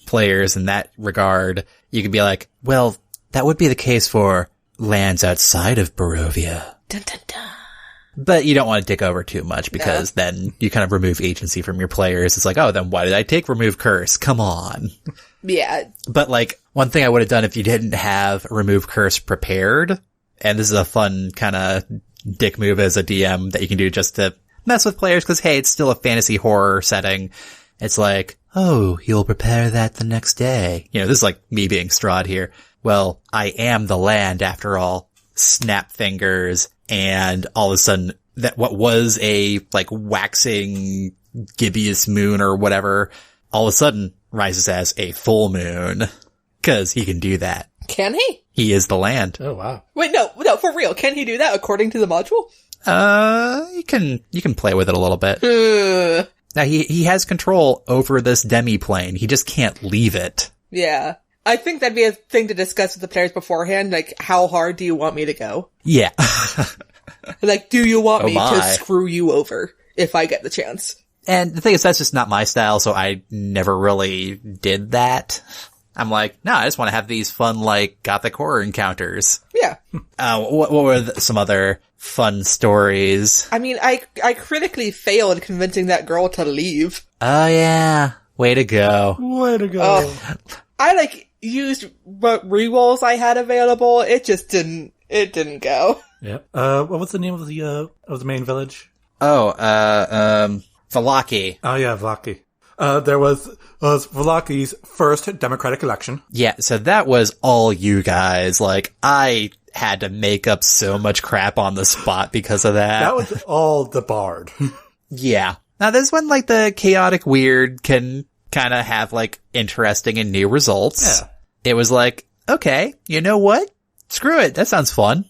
players in that regard, you could be like, well, that would be the case for lands outside of Barovia. Dun, dun, dun. But you don't want to dick over too much because then you kind of remove agency from your players. It's like, oh, then why did I take remove curse? Come on. Yeah. But like, one thing I would have done if you didn't have remove curse prepared, and this is a fun kind of dick move as a DM that you can do just to mess with players because, hey, it's still a fantasy horror setting. It's like, oh, you'll prepare that the next day. You know, this is like me being Strahd here. Well, I am the land after all. Snap fingers, and all of a sudden that what was a like waxing gibbous moon or whatever all of a sudden rises as a full moon because he can do that. Can he? He is the land. Oh wow. Wait, no, for real. Can he do that according to the module? You can play with it a little bit. Now he has control over this demi-plane. He just can't leave it. Yeah. I think that'd be a thing to discuss with the players beforehand, like, how hard do you want me to go? Yeah. Like, do you want me to screw you over if I get the chance? And the thing is, that's just not my style, so I never really did that. I'm like, no, I just want to have these fun, like, gothic horror encounters. Yeah. What were some other fun stories? I mean, I critically failed convincing that girl to leave. Oh, yeah. Way to go. Way to go. I, like, used what rerolls I had available. It just didn't go. Yep. What was the name of the main village? Oh, Valaki. Oh yeah, Valaki. There was Valaki's first democratic election. Yeah, so that was all you guys. Like, I had to make up so much crap on the spot because of that. That was all the bard. Yeah. Now this one, like, the chaotic weird can kind of have, like, interesting and new results. Yeah. It was like, okay, you know what? Screw it. That sounds fun.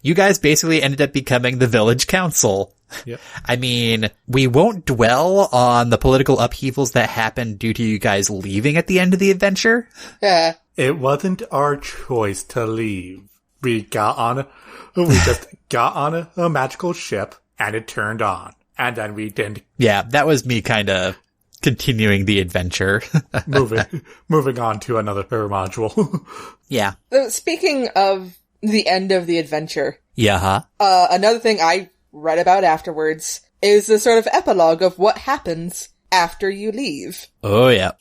You guys basically ended up becoming the village council. Yep. I mean, we won't dwell on the political upheavals that happened due to you guys leaving at the end of the adventure. Yeah. It wasn't our choice to leave. We just got on a magical ship and it turned on. And then we didn't. Yeah, that was me kind of continuing the adventure. moving on to another module. Yeah. Speaking of the end of the adventure. Yeah. Another thing I read about afterwards is the sort of epilogue of what happens after you leave. Oh, yeah.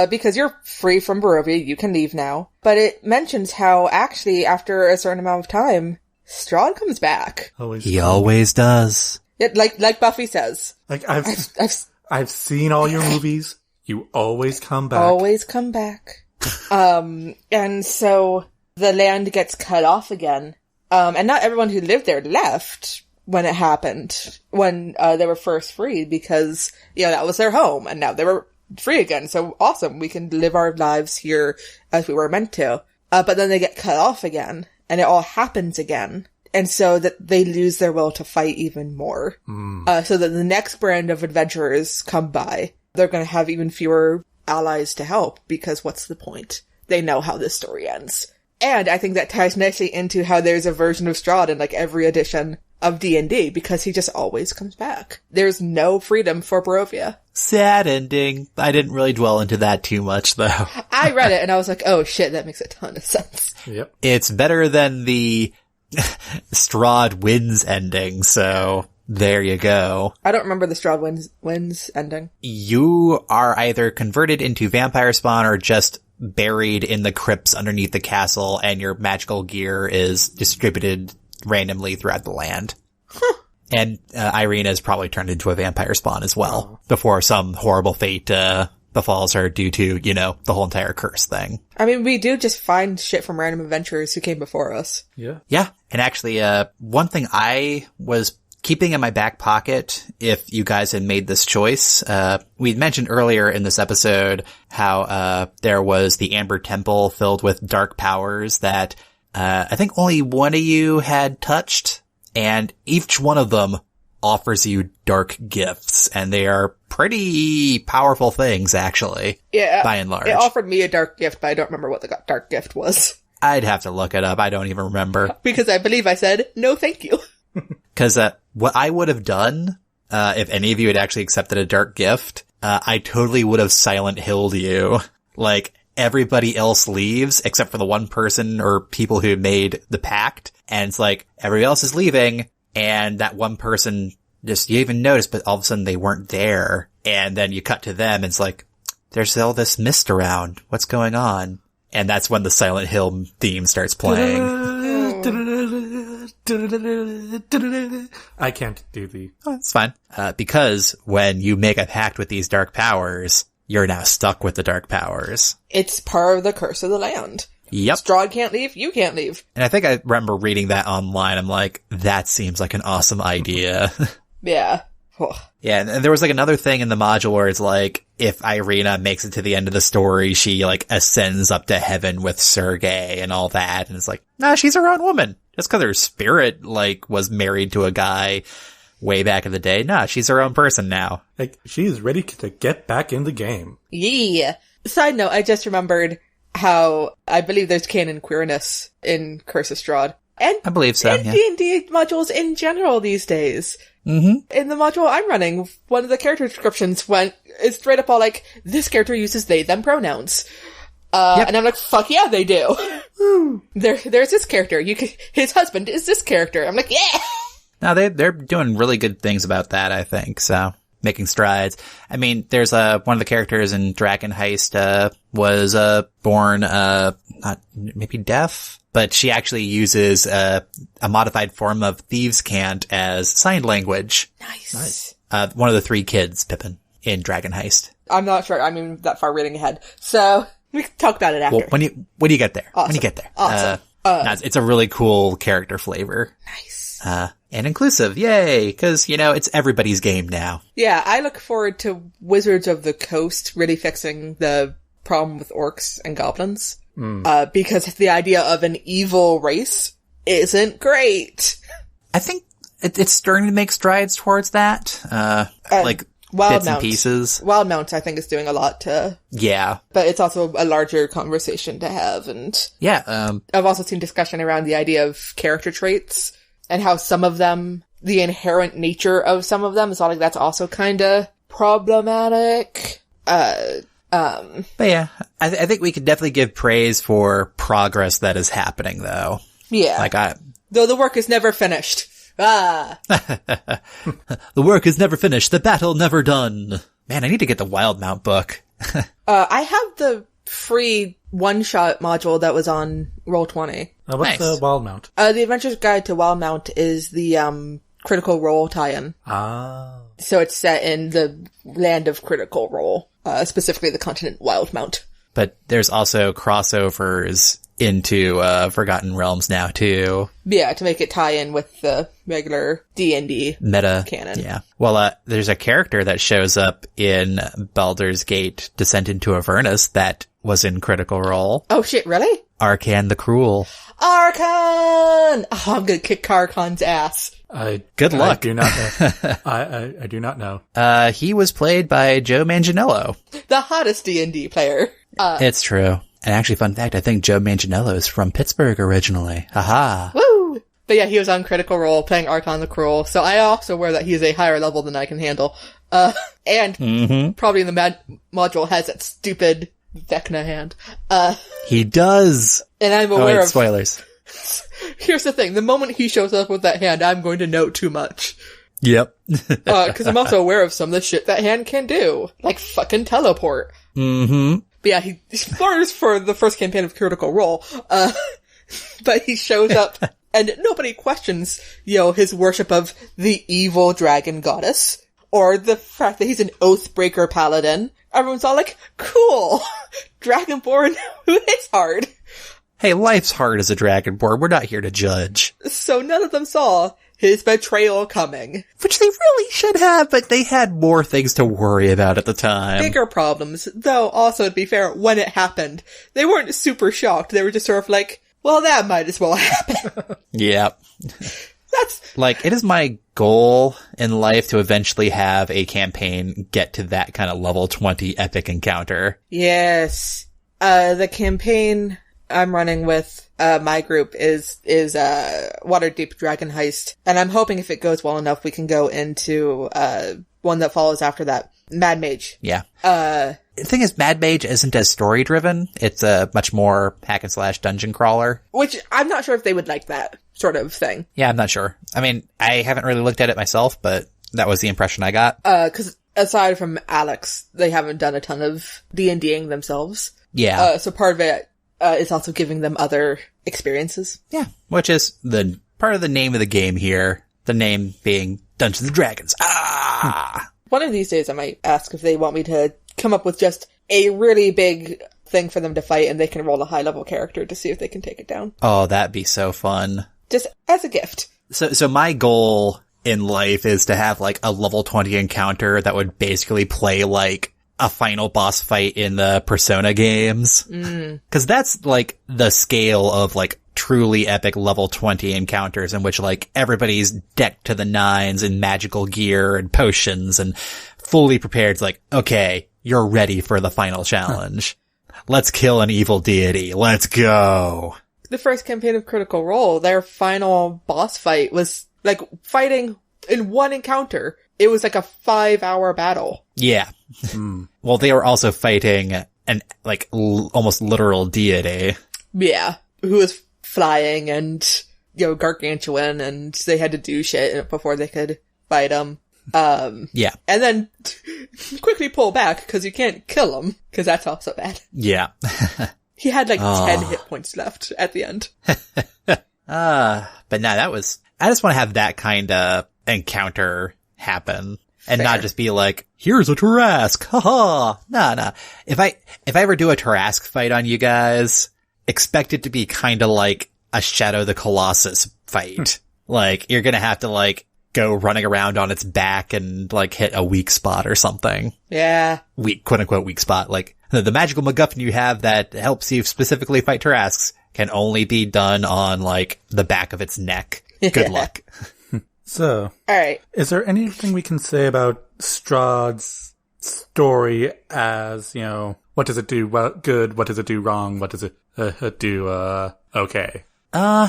Because you're free from Barovia, you can leave now. But it mentions how actually after a certain amount of time, Strahd comes back. He always does. Yeah, like Buffy says. Like I've seen all your movies. You always come back. Always come back. And so the land gets cut off again. And not everyone who lived there left when it happened, when they were first freed, because, you know, that was their home, and now they were free again. So awesome, we can live our lives here as we were meant to. But then they get cut off again, and it all happens again. And so that they lose their will to fight even more. So that the next brand of adventurers come by, they're going to have even fewer allies to help, because what's the point? They know how this story ends. And I think that ties nicely into how there's a version of Strahd in like every edition of D&D, because he just always comes back. There's no freedom for Barovia. Sad ending. I didn't really dwell into that too much, though. I read it and I was like, oh shit, that makes a ton of sense. Yep. It's better than the Strahd wins ending, so there you go. I don't remember the Strahd wins ending. You are either converted into vampire spawn or just buried in the crypts underneath the castle, and your magical gear is distributed randomly throughout the land. And Irina is probably turned into a vampire spawn as well, before some horrible fate befalls her due to, the whole entire curse thing. I mean, we do just find shit from random adventurers who came before us. Yeah. Yeah. And actually, one thing I was keeping in my back pocket, if you guys had made this choice, we mentioned earlier in this episode how there was the Amber Temple filled with dark powers that I think only one of you had touched, and each one of them offers you dark gifts, and they are pretty powerful things, actually. Yeah, by and large. It offered me a dark gift, but I don't remember what the dark gift was. I'd have to look it up. I don't even remember. Because I believe I said, no thank you. Because what I would have done, if any of you had actually accepted a dark gift, I totally would have Silent Hill'd you. Like, everybody else leaves except for the one person or people who made the pact. And it's like, everybody else is leaving. And that one person just, you even notice, but all of a sudden they weren't there. And then you cut to them and it's like, there's all this mist around. What's going on? And that's when the Silent Hill theme starts playing. I can't do the... Oh, it's fine. Because when you make a pact with these dark powers, you're now stuck with the dark powers. It's part of the curse of the land. Yep. Strahd can't leave, you can't leave. And I think I remember reading that online. I'm like, that seems like an awesome idea. Yeah. Yeah, and there was like another thing in the module where it's like, if Irina makes it to the end of the story, she like ascends up to heaven with Sergei and all that. And it's like, nah, she's her own woman. Just because her spirit like was married to a guy way back in the day. Nah, she's her own person now. Like, she's ready to get back in the game. Yeah. Side note, I just remembered how I believe there's canon queerness in Curse of Strahd. And I believe so, and D&D modules in general these days. Mm-hmm. In the module I'm running, one of the character descriptions is straight up all like, this character uses they, them pronouns. And I'm like, fuck yeah, they do. There's this character. His husband is this character. I'm like, yeah! No, they're doing really good things about that, I think, so. Making strides. I mean, there's one of the characters in Dragon Heist was born not maybe deaf, but she actually uses a modified form of thieves' cant as sign language. Nice. One of the 3 kids, Pippin, in Dragon Heist. I'm not sure. I'm that far reading ahead, so we can talk about it after. Well, when you get there, awesome. When you get there, awesome. It's a really cool character flavor. Nice. And inclusive, yay, because, it's everybody's game now. Yeah, I look forward to Wizards of the Coast really fixing the problem with orcs and goblins. Because the idea of an evil race isn't great. I think it's starting to make strides towards that. Like bits and pieces. Wildmount, I think, is doing a lot to... Yeah. But it's also a larger conversation to have, and... Yeah, I've also seen discussion around the idea of character traits, and how some of them, the inherent nature of some of them, is all like that's also kinda problematic. But yeah, I think we could definitely give praise for progress that is happening, though. Yeah. Though the work is never finished. Ah! The work is never finished, the battle never done. Man, I need to get the Wildmount book. I have the free one-shot module that was on Roll20. What's Nice. the Wildmount? The Adventurer's Guide to Wildmount is the, Critical Role tie-in. Ah. So it's set in the land of Critical Role, specifically the continent Wildmount. But there's also crossovers into Forgotten Realms now, too. Yeah, to make it tie in with the regular D&D Meta canon. Yeah. Well, there's a character that shows up in Baldur's Gate Descent into Avernus that was in Critical Role. Oh shit, really? Arcan the Cruel. Archon! Oh, I'm gonna kick Carcon's ass. Good luck. I do not know. I do not know. He was played by Joe Manganiello. The hottest D&D player. It's true. And actually, fun fact, I think Joe Manganiello is from Pittsburgh originally. Haha. Woo! But yeah, he was on Critical Role playing Archon the Cruel, so I also aware that he is a higher level than I can handle. And probably in the module has that stupid Vecna hand. He does. And I'm aware of... spoilers. Here's the thing, the moment he shows up with that hand, I'm going to know too much. Yep. Cause I'm also aware of some of the shit that hand can do. Like fucking teleport. Mm-hmm. But yeah, he spoilers for the first campaign of Critical Role, but he shows up and nobody questions, his worship of the evil dragon goddess, or the fact that he's an Oathbreaker paladin. Everyone's all like, cool! Dragonborn, who hits hard? Hey, life's hard as a Dragonborn. We're not here to judge. So none of them saw his betrayal coming. Which they really should have, but they had more things to worry about at the time. Bigger problems. Though, also, to be fair, when it happened, they weren't super shocked. They were just sort of like, well, that might as well happen. Yeah. That's... Like, it is my goal in life to eventually have a campaign get to that kind of level 20 epic encounter. Yes. The campaign I'm running with my group is Waterdeep Dragon Heist, and I'm hoping if it goes well enough we can go into one that follows after that, Mad Mage. Yeah. The thing is, Mad Mage isn't as story driven. It's a much more hack and slash dungeon crawler, which I'm not sure if they would like that sort of thing. Yeah, I'm not sure. I mean, I haven't really looked at it myself, but that was the impression I got. 'Cause aside from Alex, they haven't done a ton of D&Ding themselves. Yeah. So part of it is also giving them other experiences. Yeah, which is the part of the name of the game here. The name being Dungeons & Dragons. One of these days I might ask if they want me to come up with just a really big thing for them to fight, and they can roll a high-level character to see if they can take it down. Oh, that'd be so fun. Just as a gift. So my goal in life is to have like a level 20 encounter that would basically play like a final boss fight in the Persona games. 'Cause that's like the scale of like truly epic level 20 encounters in which like everybody's decked to the nines in magical gear and potions and fully prepared. It's like, okay, you're ready for the final challenge. Let's kill an evil deity. Let's go. The first campaign of Critical Role, their final boss fight was like fighting in one encounter. It was like a 5-hour battle. Yeah. Well, they were also fighting an like almost literal deity. Yeah. Who was flying and, gargantuan, and they had to do shit before they could fight him. Yeah. And then quickly pull back because you can't kill him, because that's also bad. Yeah. He had like 10 hit points left at the end. But no, I just want to have that kind of encounter happen and not just be like, here's a Tarrasque. Haha. Nah. If I ever do a Tarrasque fight on you guys, expect it to be kind of like a Shadow the Colossus fight. Like, you're gonna have to like go running around on its back and like hit a weak spot or something. Yeah. Weak, quote unquote weak spot. Like, the magical MacGuffin you have that helps you specifically fight Tarrasques can only be done on like the back of its neck. Good luck. So, alright. Is there anything we can say about Strahd's story as, what does it do good, what does it do wrong, what does it do okay? I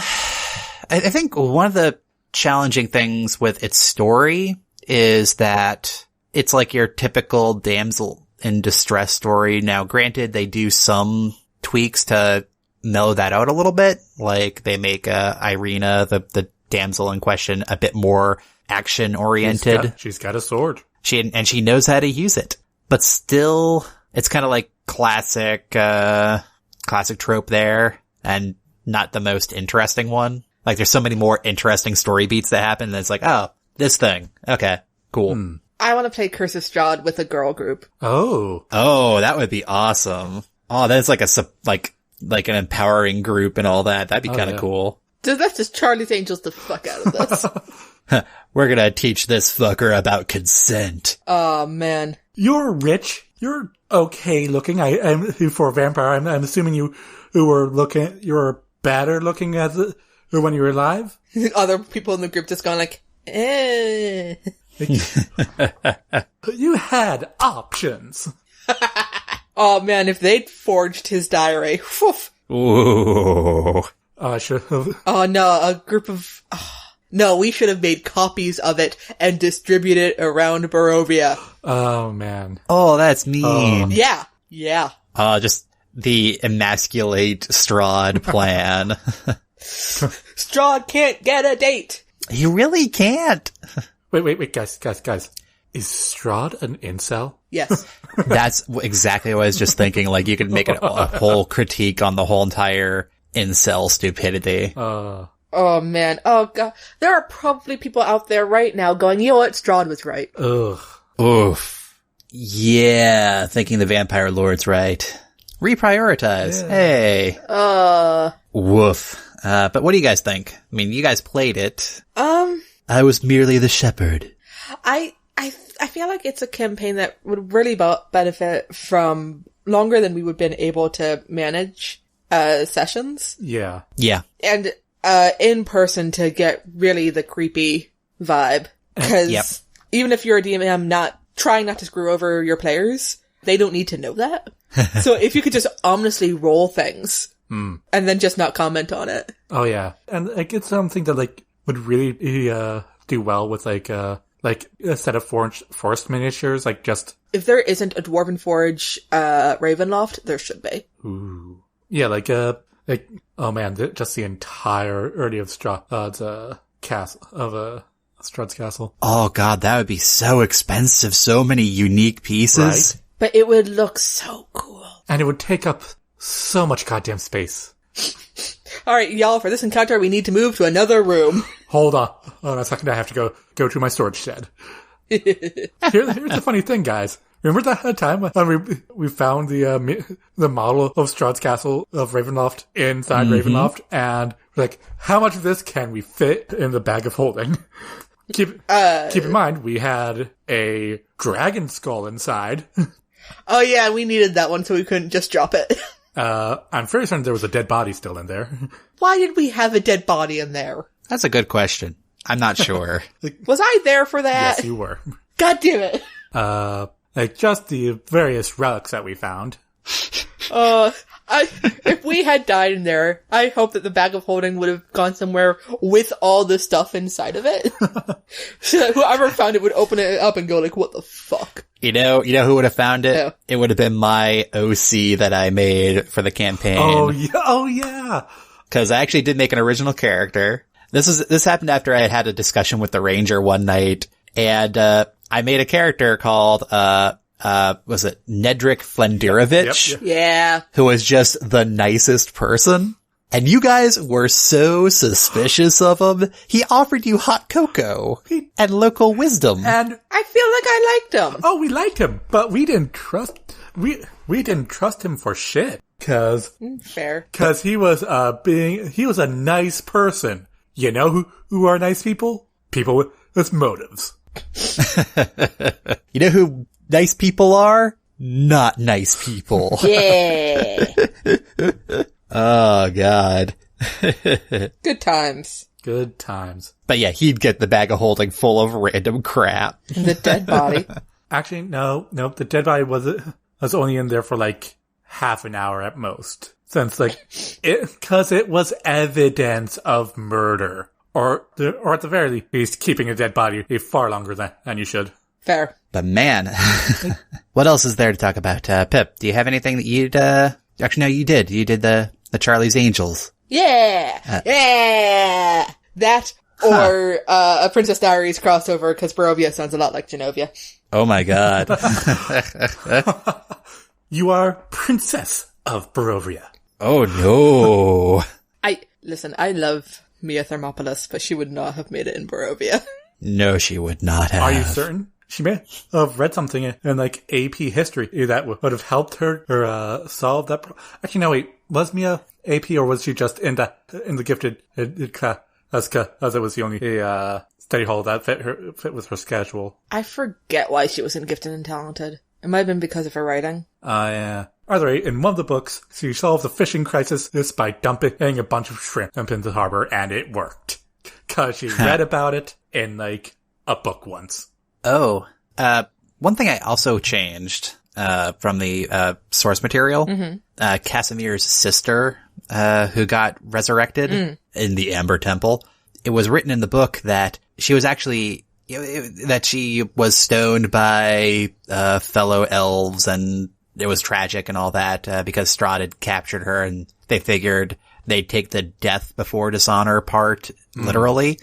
think one of the challenging things with its story is that it's like your typical damsel in distress story. Now, granted, they do some tweaks to mellow that out a little bit. Like, they make Irina, the damsel in question, a bit more action oriented. She's got a sword. She knows how to use it. But still, it's kind of like classic trope there, and not the most interesting one. Like, there's so many more interesting story beats that happen, and it's like, oh, this thing. Okay, cool. I want to play Curse of Strahd with a girl group. Oh, that would be awesome. Oh, that's like an empowering group and all that. That'd be kind of cool. Dude, that's just Charlie's Angels the fuck out of this. We're gonna teach this fucker about consent. Oh, man. You're rich. You're okay looking. I'm for a vampire. I'm assuming you were better looking when you were alive. Other people in the group just going like, eh. You had options. Oh man, if they'd forged his diary. Whew. Ooh. I should have. Oh no, a group of... No, we should have made copies of it and distributed it around Barovia. Oh man. Oh, that's mean. Yeah. Just the emasculate Strahd plan. Strahd can't get a date. He really can't. Wait, guys. Is Strahd an incel? Yes. That's exactly what I was just thinking. Like, you could make a whole critique on the whole entire incel stupidity. Oh man. Oh god. There are probably people out there right now going, you know what? Strahd was right. Ugh. Oof. Yeah, thinking the Vampire Lord's right. Reprioritize. Yeah. Hey. Woof. But what do you guys think? I mean, you guys played it. I was merely the shepherd. I feel like it's a campaign that would really benefit from longer than we would have been able to manage sessions. Yeah. Yeah. And in person to get really the creepy vibe. Because even if you're a DMM trying not to screw over your players, they don't need to know that. So if you could just ominously roll things and then just not comment on it. Oh yeah. And like it's something that like would really do well with like a set of forest miniatures, like just... If there isn't a Dwarven Forge Ravenloft, there should be. Ooh. Yeah, like, oh man, just the entirety of Strahd's Strahd's castle. Oh god, that would be so expensive. So many unique pieces. Right? But it would look so cool. And it would take up so much goddamn space. Alright, y'all, for this encounter, we need to move to another room. Hold on a second, I have to go to my storage shed. Here's the funny thing, guys. Remember that time when we found the model of Strahd's castle of Ravenloft inside Ravenloft, and we're like, how much of this can we fit in the bag of holding? Keep in mind, we had a dragon skull inside. Oh yeah, we needed that one so we couldn't just drop it. I'm very certain there was a dead body still in there. Why did we have a dead body in there? That's a good question. I'm not sure. Was I there for that? Yes, you were. God damn it. Like just the various relics that we found. If we had died in there, I hope that the bag of holding would have gone somewhere with all the stuff inside of it. So that whoever found it would open it up and go like, what the fuck? You know who would have found it? Yeah. It would have been my OC that I made for the campaign. Oh yeah. Cause I actually did make an original character. This happened after I had had a discussion with the ranger one night, and, I made a character called, was it Nedrick Flendirovich? Yep. Yeah. Who was just the nicest person. And you guys were so suspicious of him. He offered you hot cocoa and local wisdom. And I feel like I liked him. oh, we liked him, but we didn't trust we didn't trust him for shit. Cause Fair. he was a nice person. You know who are nice people? People with motives. You know who nice people are? Not nice people. Yeah. Oh, God. Good times. Good times. But yeah, he'd get the bag of holding full of random crap. The dead body. Actually, no, the dead body was only in there for like half an hour at most. Since cause it was evidence of murder. Or at the very least, keeping a dead body far longer than you should. Fair. But man, what else is there to talk about? Pip, do you have anything that you'd, actually no, you did. You did the Charlie's Angels. Yeah! Yeah! That, or, a Princess Diaries crossover, because Barovia sounds a lot like Genovia. Oh my god. You are Princess of Barovia. Oh no. Listen, I love Mia Thermopolis, but she would not have made it in Barovia. No, she would not have. Are you certain? She may have read something in like AP history that would have helped her solve that. Actually, no, wait. Was Mia AP or was she just in the gifted class as it was the only study hall that fit with her schedule? I forget why she was in Gifted and Talented. It might have been because of her writing. Yeah. Either way, in one of the books, she solved the fishing crisis by dumping a bunch of shrimp into the harbor, and it worked. Cause she read about it in like a book once. Oh, one thing I also changed, from the, source material, Casimir's sister, who got resurrected in the Amber Temple. It was written in the book that she was actually, that she was stoned by, fellow elves, and it was tragic and all that, because Strahd had captured her, and they figured they'd take the death before dishonor part literally.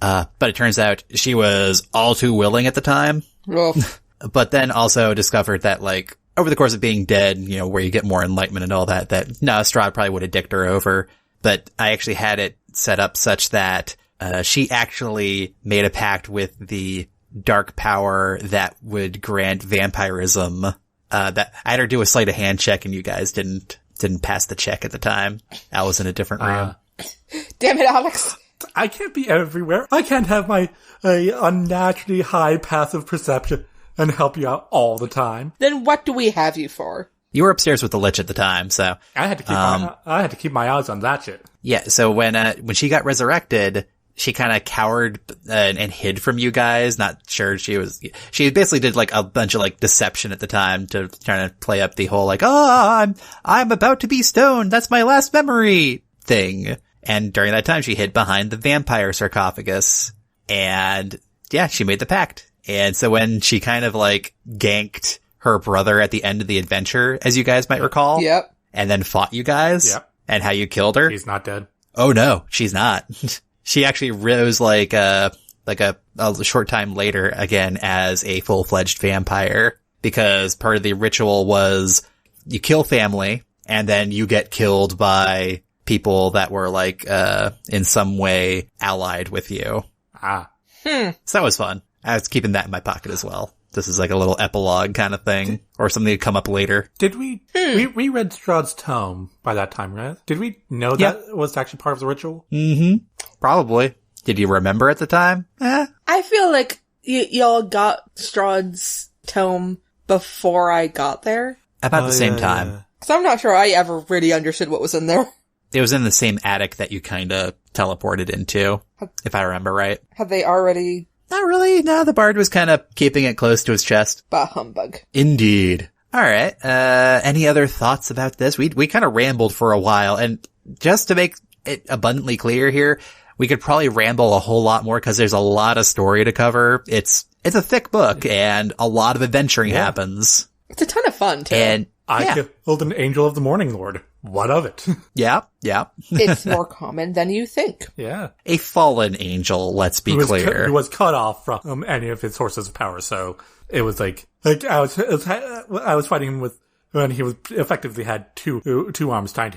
But it turns out she was all too willing at the time. Oof. But then also discovered that, like, over the course of being dead, you know, where you get more enlightenment and all that, no, Strahd probably would have dicked her over. But I actually had it set up such that, she actually made a pact with the dark power that would grant vampirism. That I had her do a sleight of hand check and you guys didn't pass the check at the time. I was in a different room. Damn it, Alex. I can't be everywhere. I can't have my unnaturally high passive perception and help you out all the time. Then what do we have you for? You were upstairs with the Lich at the time, so I had to keep my eyes on that shit. yeah. So when she got resurrected, she kind of cowered and hid from you guys. Not sure she basically did like a bunch of like deception at the time to try to play up the whole like, oh, I'm about to be stoned. That's my last memory thing. And during that time, she hid behind the vampire sarcophagus. And yeah, she made the pact. And so when she kind of like ganked her brother at the end of the adventure, as you guys might recall. Yep. And then fought you guys. Yep. And how you killed her. She's not dead. Oh no, she's not. She actually rose like a short time later again as a full-fledged vampire, because part of the ritual was you kill family and then you get killed by people that were like, in some way allied with you. So that was fun. I was keeping that in my pocket as well. This is like a little epilogue kind of thing, or something to come up later. Did we read Strahd's tome by that time, right? Did we know that was actually part of the ritual? Mm-hmm. Probably. Did you remember at the time? I feel like y'all got Strahd's tome before I got there. About the same time. So I'm not sure I ever really understood what was in there. It was in the same attic that you kind of teleported into, if I remember right. Had they already... Not really. No, the bard was kind of keeping it close to his chest. Bah humbug. Indeed. All right. Any other thoughts about this? We kind of rambled for a while, and just to make it abundantly clear here, we could probably ramble a whole lot more because there's a lot of story to cover. It's a thick book, and a lot of adventuring happens. It's a ton of fun, too. And I killed an angel of the morning lord. What of it? Yeah. It's more common than you think. Yeah. A fallen angel, let's be clear. Who was cut off from any of his sources of power, so it was like I was fighting him with when he was effectively had two arms tied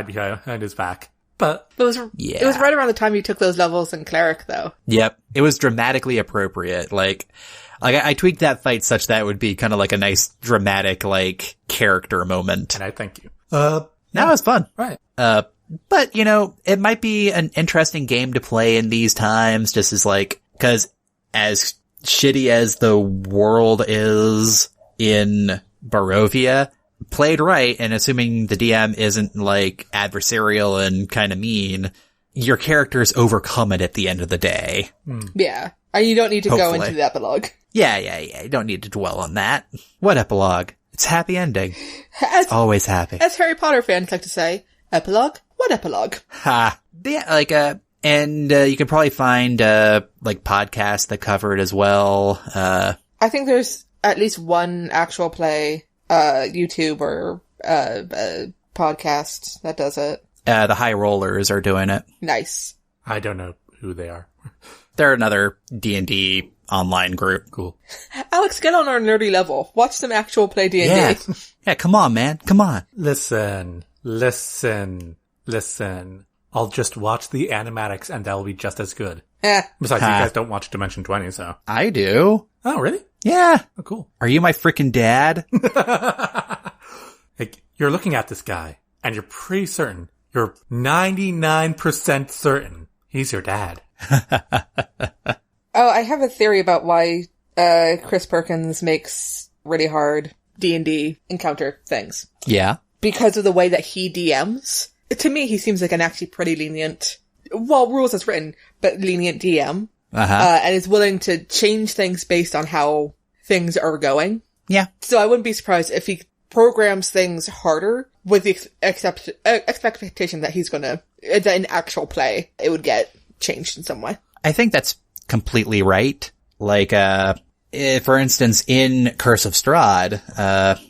behind his back. But it was right around the time you took those levels in Cleric, though. Yep. It was dramatically appropriate. Like I tweaked that fight such that it would be kind of like a nice dramatic, like, character moment. And I thank you. That was fun. Right. But, you know, it might be an interesting game to play in these times, just as like, cause as shitty as the world is in Barovia, played right, and assuming the DM isn't like adversarial and kind of mean, your characters overcome it at the end of the day. Yeah. And you don't need to go Hopefully. into the epilogue. Yeah. You don't need to dwell on that. What epilogue? It's happy ending. It's always happy. As Harry Potter fans like to say, epilogue? What epilogue? Ha. Yeah, like, and you can probably find, like, podcasts that cover it as well. I think there's at least one actual play, YouTube or, podcast that does it. The High Rollers are doing it. Nice. I don't know who they are. They're another D&D online group. Cool. Alex, get on our nerdy level. Watch some actual play D&D. Yeah. Yeah, come on, man. Come on. Listen. I'll just watch the animatics and that'll be just as good. Besides, you guys don't watch Dimension 20, so. I do. Oh, really? Yeah. Oh, cool. Are you my freaking dad? Like, you're looking at this guy and you're pretty certain. You're 99% certain he's your dad. Oh, I have a theory about why Chris Perkins makes really hard D&D encounter things. Yeah. Because of the way that he DMs. To me, he seems like an actually pretty lenient, well, rules as written, but lenient DM. And is willing to change things based on how things are going. Yeah. So I wouldn't be surprised if he programs things harder with the expectation that he's gonna, that in actual play, it would get changed in some way. I think that's completely right. Like, for instance, in Curse of Strahd,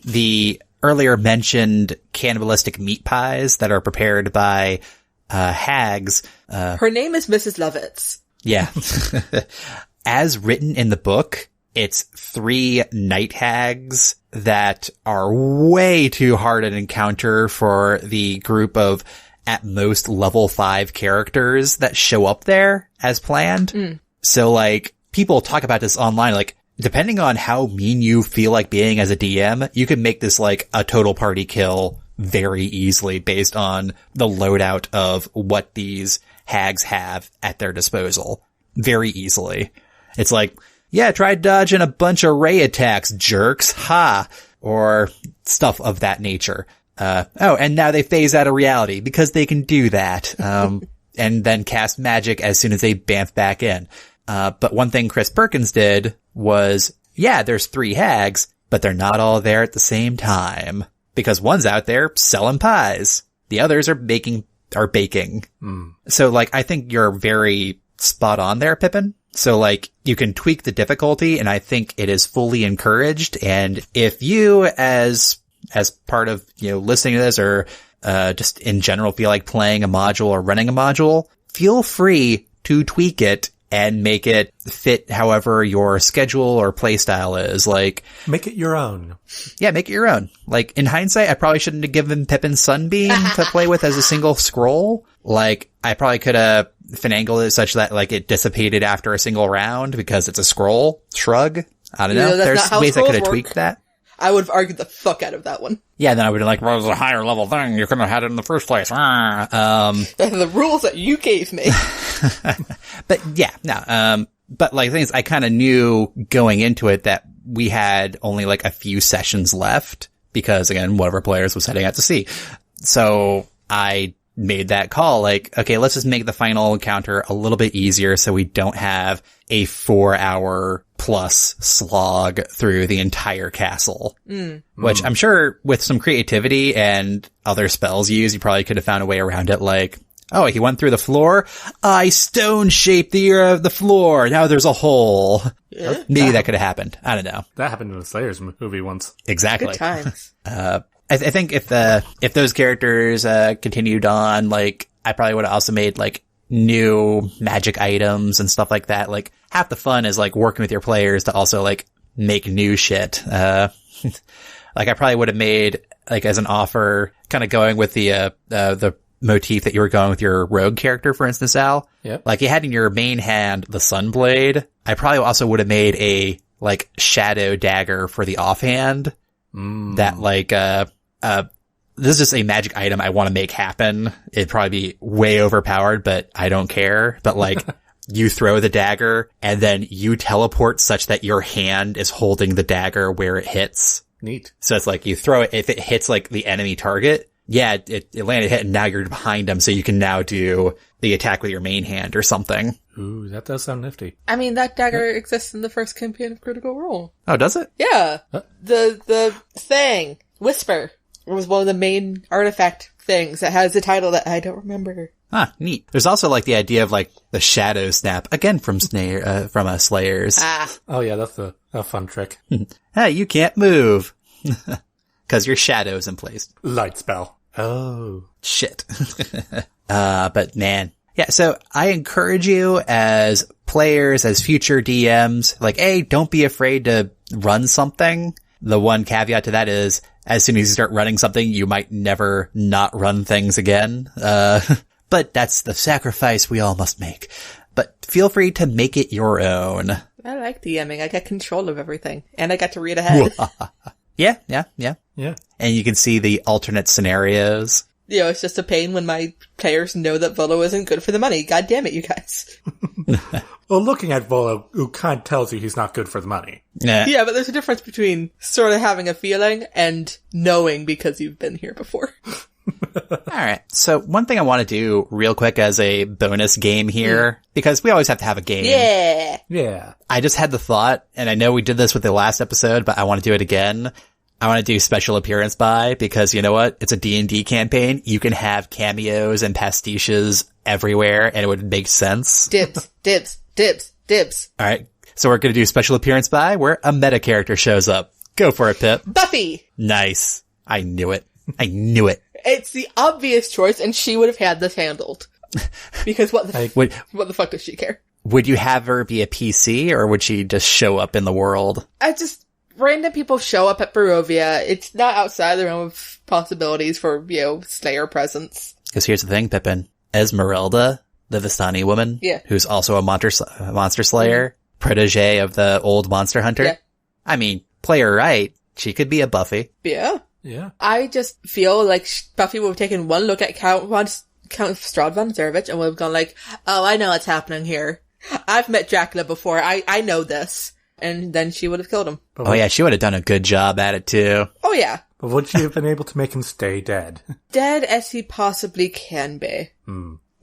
the earlier mentioned cannibalistic meat pies that are prepared by, hags. Her name is Mrs. Lovitz. Yeah. As written in the book, it's 3 night hags that are way too hard an encounter for the group of at most level 5 characters that show up there as planned. So like people talk about this online, like depending on how mean you feel like being as a DM, you can make this like a total party kill very easily based on the loadout of what these hags have at their disposal. Very easily. It's like, yeah, try dodging a bunch of ray attacks, jerks. Ha! Or stuff of that nature. And now they phase out of reality because they can do that. And then cast magic as soon as they bamf back in. But one thing Chris Perkins did was, yeah, there's 3 hags, but they're not all there at the same time. Because one's out there selling pies. The others are baking. So like, I think you're very spot on there, Pippin. So like, you can tweak the difficulty, and I think it is fully encouraged. And if you as part of, listening to this or, just in general feel like playing a module or running a module, feel free to tweak it and make it fit however your schedule or play style is. Like, make it your own. Yeah, make it your own. Like, in hindsight, I probably shouldn't have given Pippin Sunbeam to play with as a single scroll. Like, I probably could have finagled it such that, like, it dissipated after a single round because it's a scroll. Shrug. I don't know. There's ways I could have tweaked that. I would have argued the fuck out of that one. Yeah, then I would have like, well, it was a higher level thing. You couldn't have had it in the first place. The rules that you gave me. But yeah, no. But like, the thing is, I kind of knew going into it that we had only like a few sessions left because, again, one of our players was heading out to sea. So I made that call, like, okay, let's just make the final encounter a little bit easier so we don't have a 4-hour plus slog through the entire castle. Which I'm sure with some creativity and other spells used, you probably could have found a way around it, like, oh, he went through the floor? I stone-shaped the floor. Now there's a hole. Yeah, maybe that could have happened. I don't know. That happened in the Slayers movie once. Exactly. Good times. I think if those characters, continued on, like, I probably would have also made, like, new magic items and stuff like that. Like, half the fun is, like, working with your players to also, like, make new shit. Like, I probably would have made, like, as an offer, kind of going with the motif that you were going with your rogue character, for instance, Al. Yep. Like, you had in your main hand the Sunblade. I probably also would have made a, like, shadow dagger for the offhand. That, like, this is just a magic item I want to make happen. It'd probably be way overpowered, but I don't care. But like, you throw the dagger and then you teleport such that your hand is holding the dagger where it hits. Neat. So it's like you throw it, if it hits like the enemy target, yeah, it landed hit and now you're behind them. So you can now do the attack with your main hand or something. Ooh, that does sound nifty. I mean, that dagger exists in the first campaign of Critical Role. Oh, does it? Yeah. Huh? The thing, Whisper, was one of the main artifact things that has a title that I don't remember. Ah, neat. There's also like the idea of like the shadow snap, again from Slayers. Ah. Oh yeah, that's a fun trick. Hey, you can't move. 'Cause your shadow's in place. Light spell. Oh. Shit. But man. Yeah, so I encourage you as players, as future DMs, like, hey, don't be afraid to run something. The one caveat to that is, as soon as you start running something, you might never not run things again. But that's the sacrifice we all must make. But feel free to make it your own. I like DMing. I get control of everything. And I got to read ahead. Yeah. And you can see the alternate scenarios. You know, it's just a pain when my players know that Volo isn't good for the money. God damn it, you guys. Well, looking at Volo, who kind of tells you he's not good for the money. Yeah, but there's a difference between sort of having a feeling and knowing because you've been here before. Alright, so one thing I want to do real quick as a bonus game here, because we always have to have a game. Yeah. I just had the thought, and I know we did this with the last episode, but I want to do it again. I want to do special appearance by, because you know what? It's a D&D campaign. You can have cameos and pastiches everywhere, and it would make sense. Dibs. Alright, so we're going to do special appearance by, where a meta character shows up. Go for it, Pip. Buffy! Nice. I knew it. It's the obvious choice, and she would have had this handled. Because what the fuck does she care? would you have her be a PC, or would she just show up in the world? Random people show up at Barovia. It's not outside the realm of possibilities for, Slayer presence. Because here's the thing, Pippin. Esmeralda, the Vistani woman, who's also a monster slayer, protege of the old monster hunter. Yeah. I mean, play her right, she could be a Buffy. Yeah. Yeah. I just feel like Buffy would have taken one look at Count Strahd von Zervich and would have gone like, oh, I know what's happening here. I've met Dracula before. I know this. And then she would have killed him. Oh yeah, she would have done a good job at it too. Oh yeah. But would she have been able to make him stay dead? Dead as he possibly can be.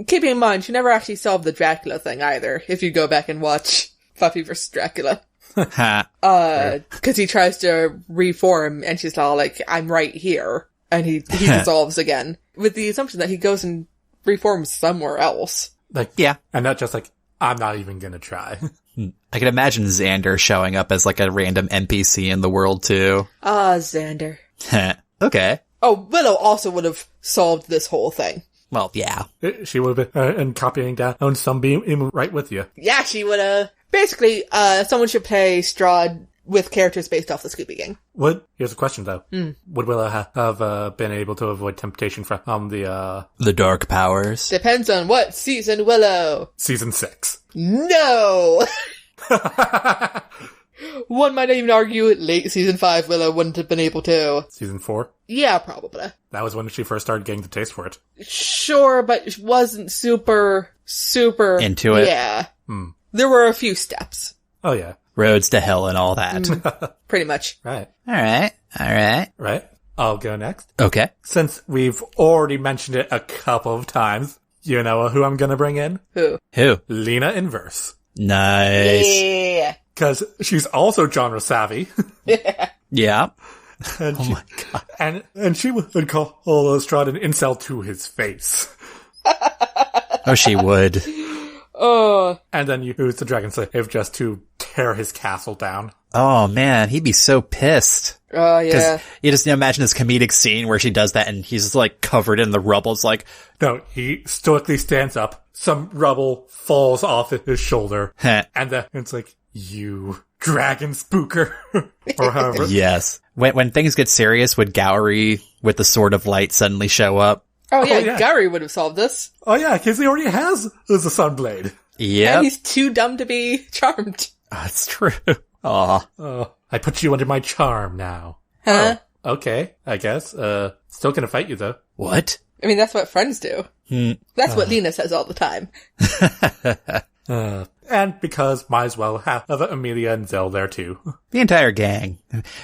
Keeping in mind, she never actually solved the Dracula thing either, if you go back and watch Buffy vs. Dracula. Cause he tries to reform and she's all like, I'm right here. And he dissolves again. With the assumption that he goes and reforms somewhere else. Like, yeah. And not just like, I'm not even gonna try. I can imagine Xander showing up as like a random NPC in the world too. Xander. Okay. Oh, Willow also would have solved this whole thing. Well, yeah. She would have been, and copying down Sunbeam right with you. Yeah, she would have. Basically, someone should play Strahd with characters based off the Scooby Gang. Here's a question though. Would Willow have been able to avoid temptation from the dark powers? Depends on what season, Willow. Season 6. No! One might even argue late season 5 Willow wouldn't have been able to. Season 4? Yeah, probably. That was when she first started getting the taste for it. Sure, but it wasn't super into it. Yeah. There were a few steps. Oh yeah. Roads to hell and all that. Pretty much. Right. Alright. Right. I'll go next. Okay. Since we've already mentioned it a couple of times, you know who I'm gonna bring in? Who? Lena Inverse. Nice. Yeah. Because she's also genre savvy. Yeah. And my god. And she would call Strahd an incel to his face. Oh, she would. Oh. And then you use the dragon slave just to tear his castle down. Oh man, he'd be so pissed. Oh, yeah. Because you just imagine this comedic scene where she does that and he's like covered in the rubble. It's like, no, he stoically stands up. Some rubble falls off his shoulder. And then it's like, you dragon spooker. Or however. Yes. When things get serious, would Gowry with the Sword of Light suddenly show up? Oh yeah, Gary would have solved this. Oh yeah, because he already has the Sunblade. Yeah. And he's too dumb to be charmed. Oh, that's true. Aw. Oh, I put you under my charm now. Huh? Oh, okay, I guess. Still gonna fight you though. What? I mean, that's what friends do. That's what Lena says all the time. And because might as well have Amelia and Zell there too. The entire gang.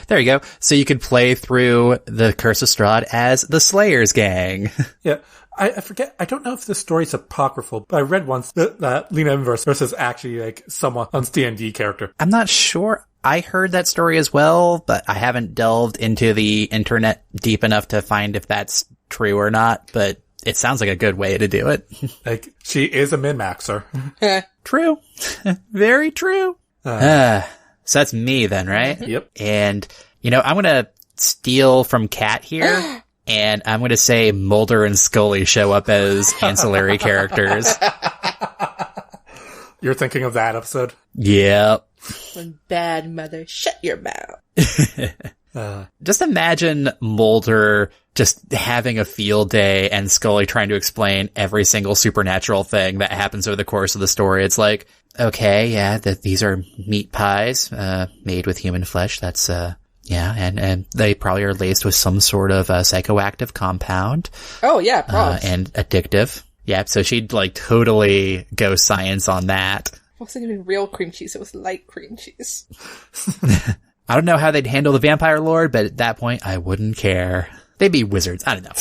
There you go. So you could play through the Curse of Strahd as the Slayers gang. Yeah. I forget, I don't know if this story's apocryphal, but I read once that Lena Inverse is actually like someone's D&D character. I'm not sure. I heard that story as well, but I haven't delved into the internet deep enough to find if that's true or not, but it sounds like a good way to do it. Like, she is a min-maxer. True. Very true. So that's me then, right? Yep. And, I'm going to steal from Kat here, and I'm going to say Mulder and Scully show up as ancillary characters. You're thinking of that episode? Yep. When bad mother, shut your mouth. Just imagine Mulder just having a field day and Scully trying to explain every single supernatural thing that happens over the course of the story. It's like, okay, yeah, these are meat pies, made with human flesh. That's, and they probably are laced with some sort of psychoactive compound. Oh yeah, probably. And addictive. Yeah, so she'd like totally go science on that. It wasn't even real cream cheese, it was light cream cheese. I don't know how they'd handle the vampire lord, but at that point, I wouldn't care. They'd be wizards. I don't know.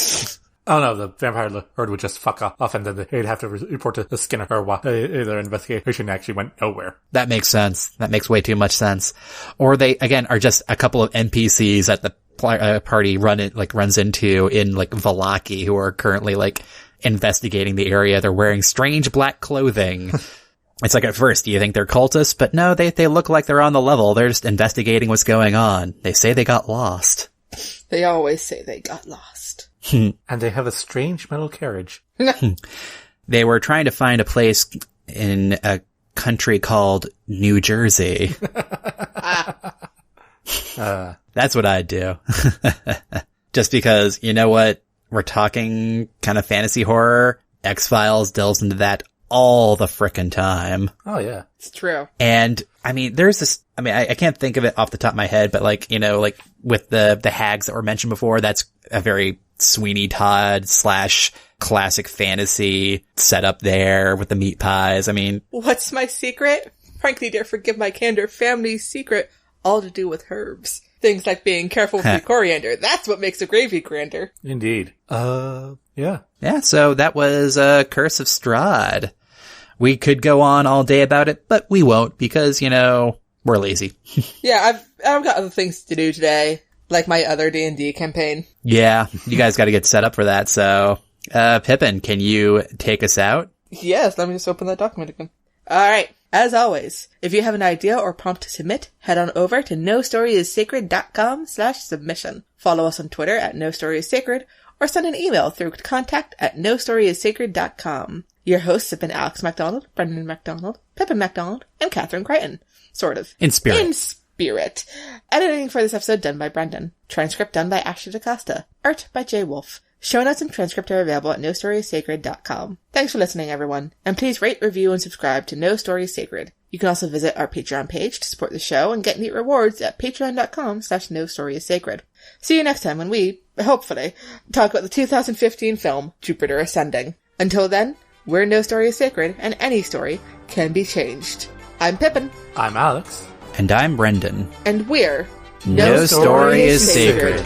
Oh no, the vampire lord would just fuck off and then they'd have to report to the Skinner or what. Their investigation actually went nowhere. That makes sense. That makes way too much sense. Or they, again, are just a couple of NPCs that the party runs into in like Valaki who are currently like investigating the area. They're wearing strange black clothing. It's like at first, do you think they're cultists? But no, they look like they're on the level. They're just investigating what's going on. They say they got lost. They always say they got lost. And they have a strange metal carriage. They were trying to find a place in a country called New Jersey. That's what I'd do. Just because, you know what? We're talking kind of fantasy horror. X-Files delves into that all the frickin' time. Oh, yeah. It's true. And, I mean, there's this, I mean, I can't think of it off the top of my head, but like, you know, like with the hags that were mentioned before, that's a very Sweeney Todd / classic fantasy setup there with the meat pies. I mean, what's my secret? Frankly, dear, forgive my candor, family secret, all to do with herbs. Things like being careful with your coriander. That's what makes a gravy grander. Indeed. Yeah. Yeah, so that was Curse of Strahd. We could go on all day about it, but we won't because, you know, we're lazy. Yeah, I've got other things to do today, like my other D&D campaign. Yeah, you guys got to get set up for that. So, Pippin, can you take us out? Yes, let me just open that document again. All right. As always, if you have an idea or prompt to submit, head on over to nostoryissacred.com/submission. Follow us on Twitter at nostoryiссacred, or send an email through contact@nostoryiссacred.com. Your hosts have been Alex MacDonald, Brendan MacDonald, Pippin MacDonald, and Catherine Crichton. Sort of. In spirit. In spirit. Editing for this episode done by Brendan. Transcript done by Ashley DaCosta. Art by Jay Wolf. Show notes and transcript are available at nostoryiссacred.com. Thanks for listening, everyone. And please rate, review, and subscribe to No Story is Sacred. You can also visit our Patreon page to support the show and get neat rewards at patreon.com/nostoryiссacred. See you next time when we, hopefully, talk about the 2015 film Jupiter Ascending. Until then, we're No Story is Sacred, and any story can be changed. I'm Pippin. I'm Alex. And I'm Brendan. And we're No Story is Sacred.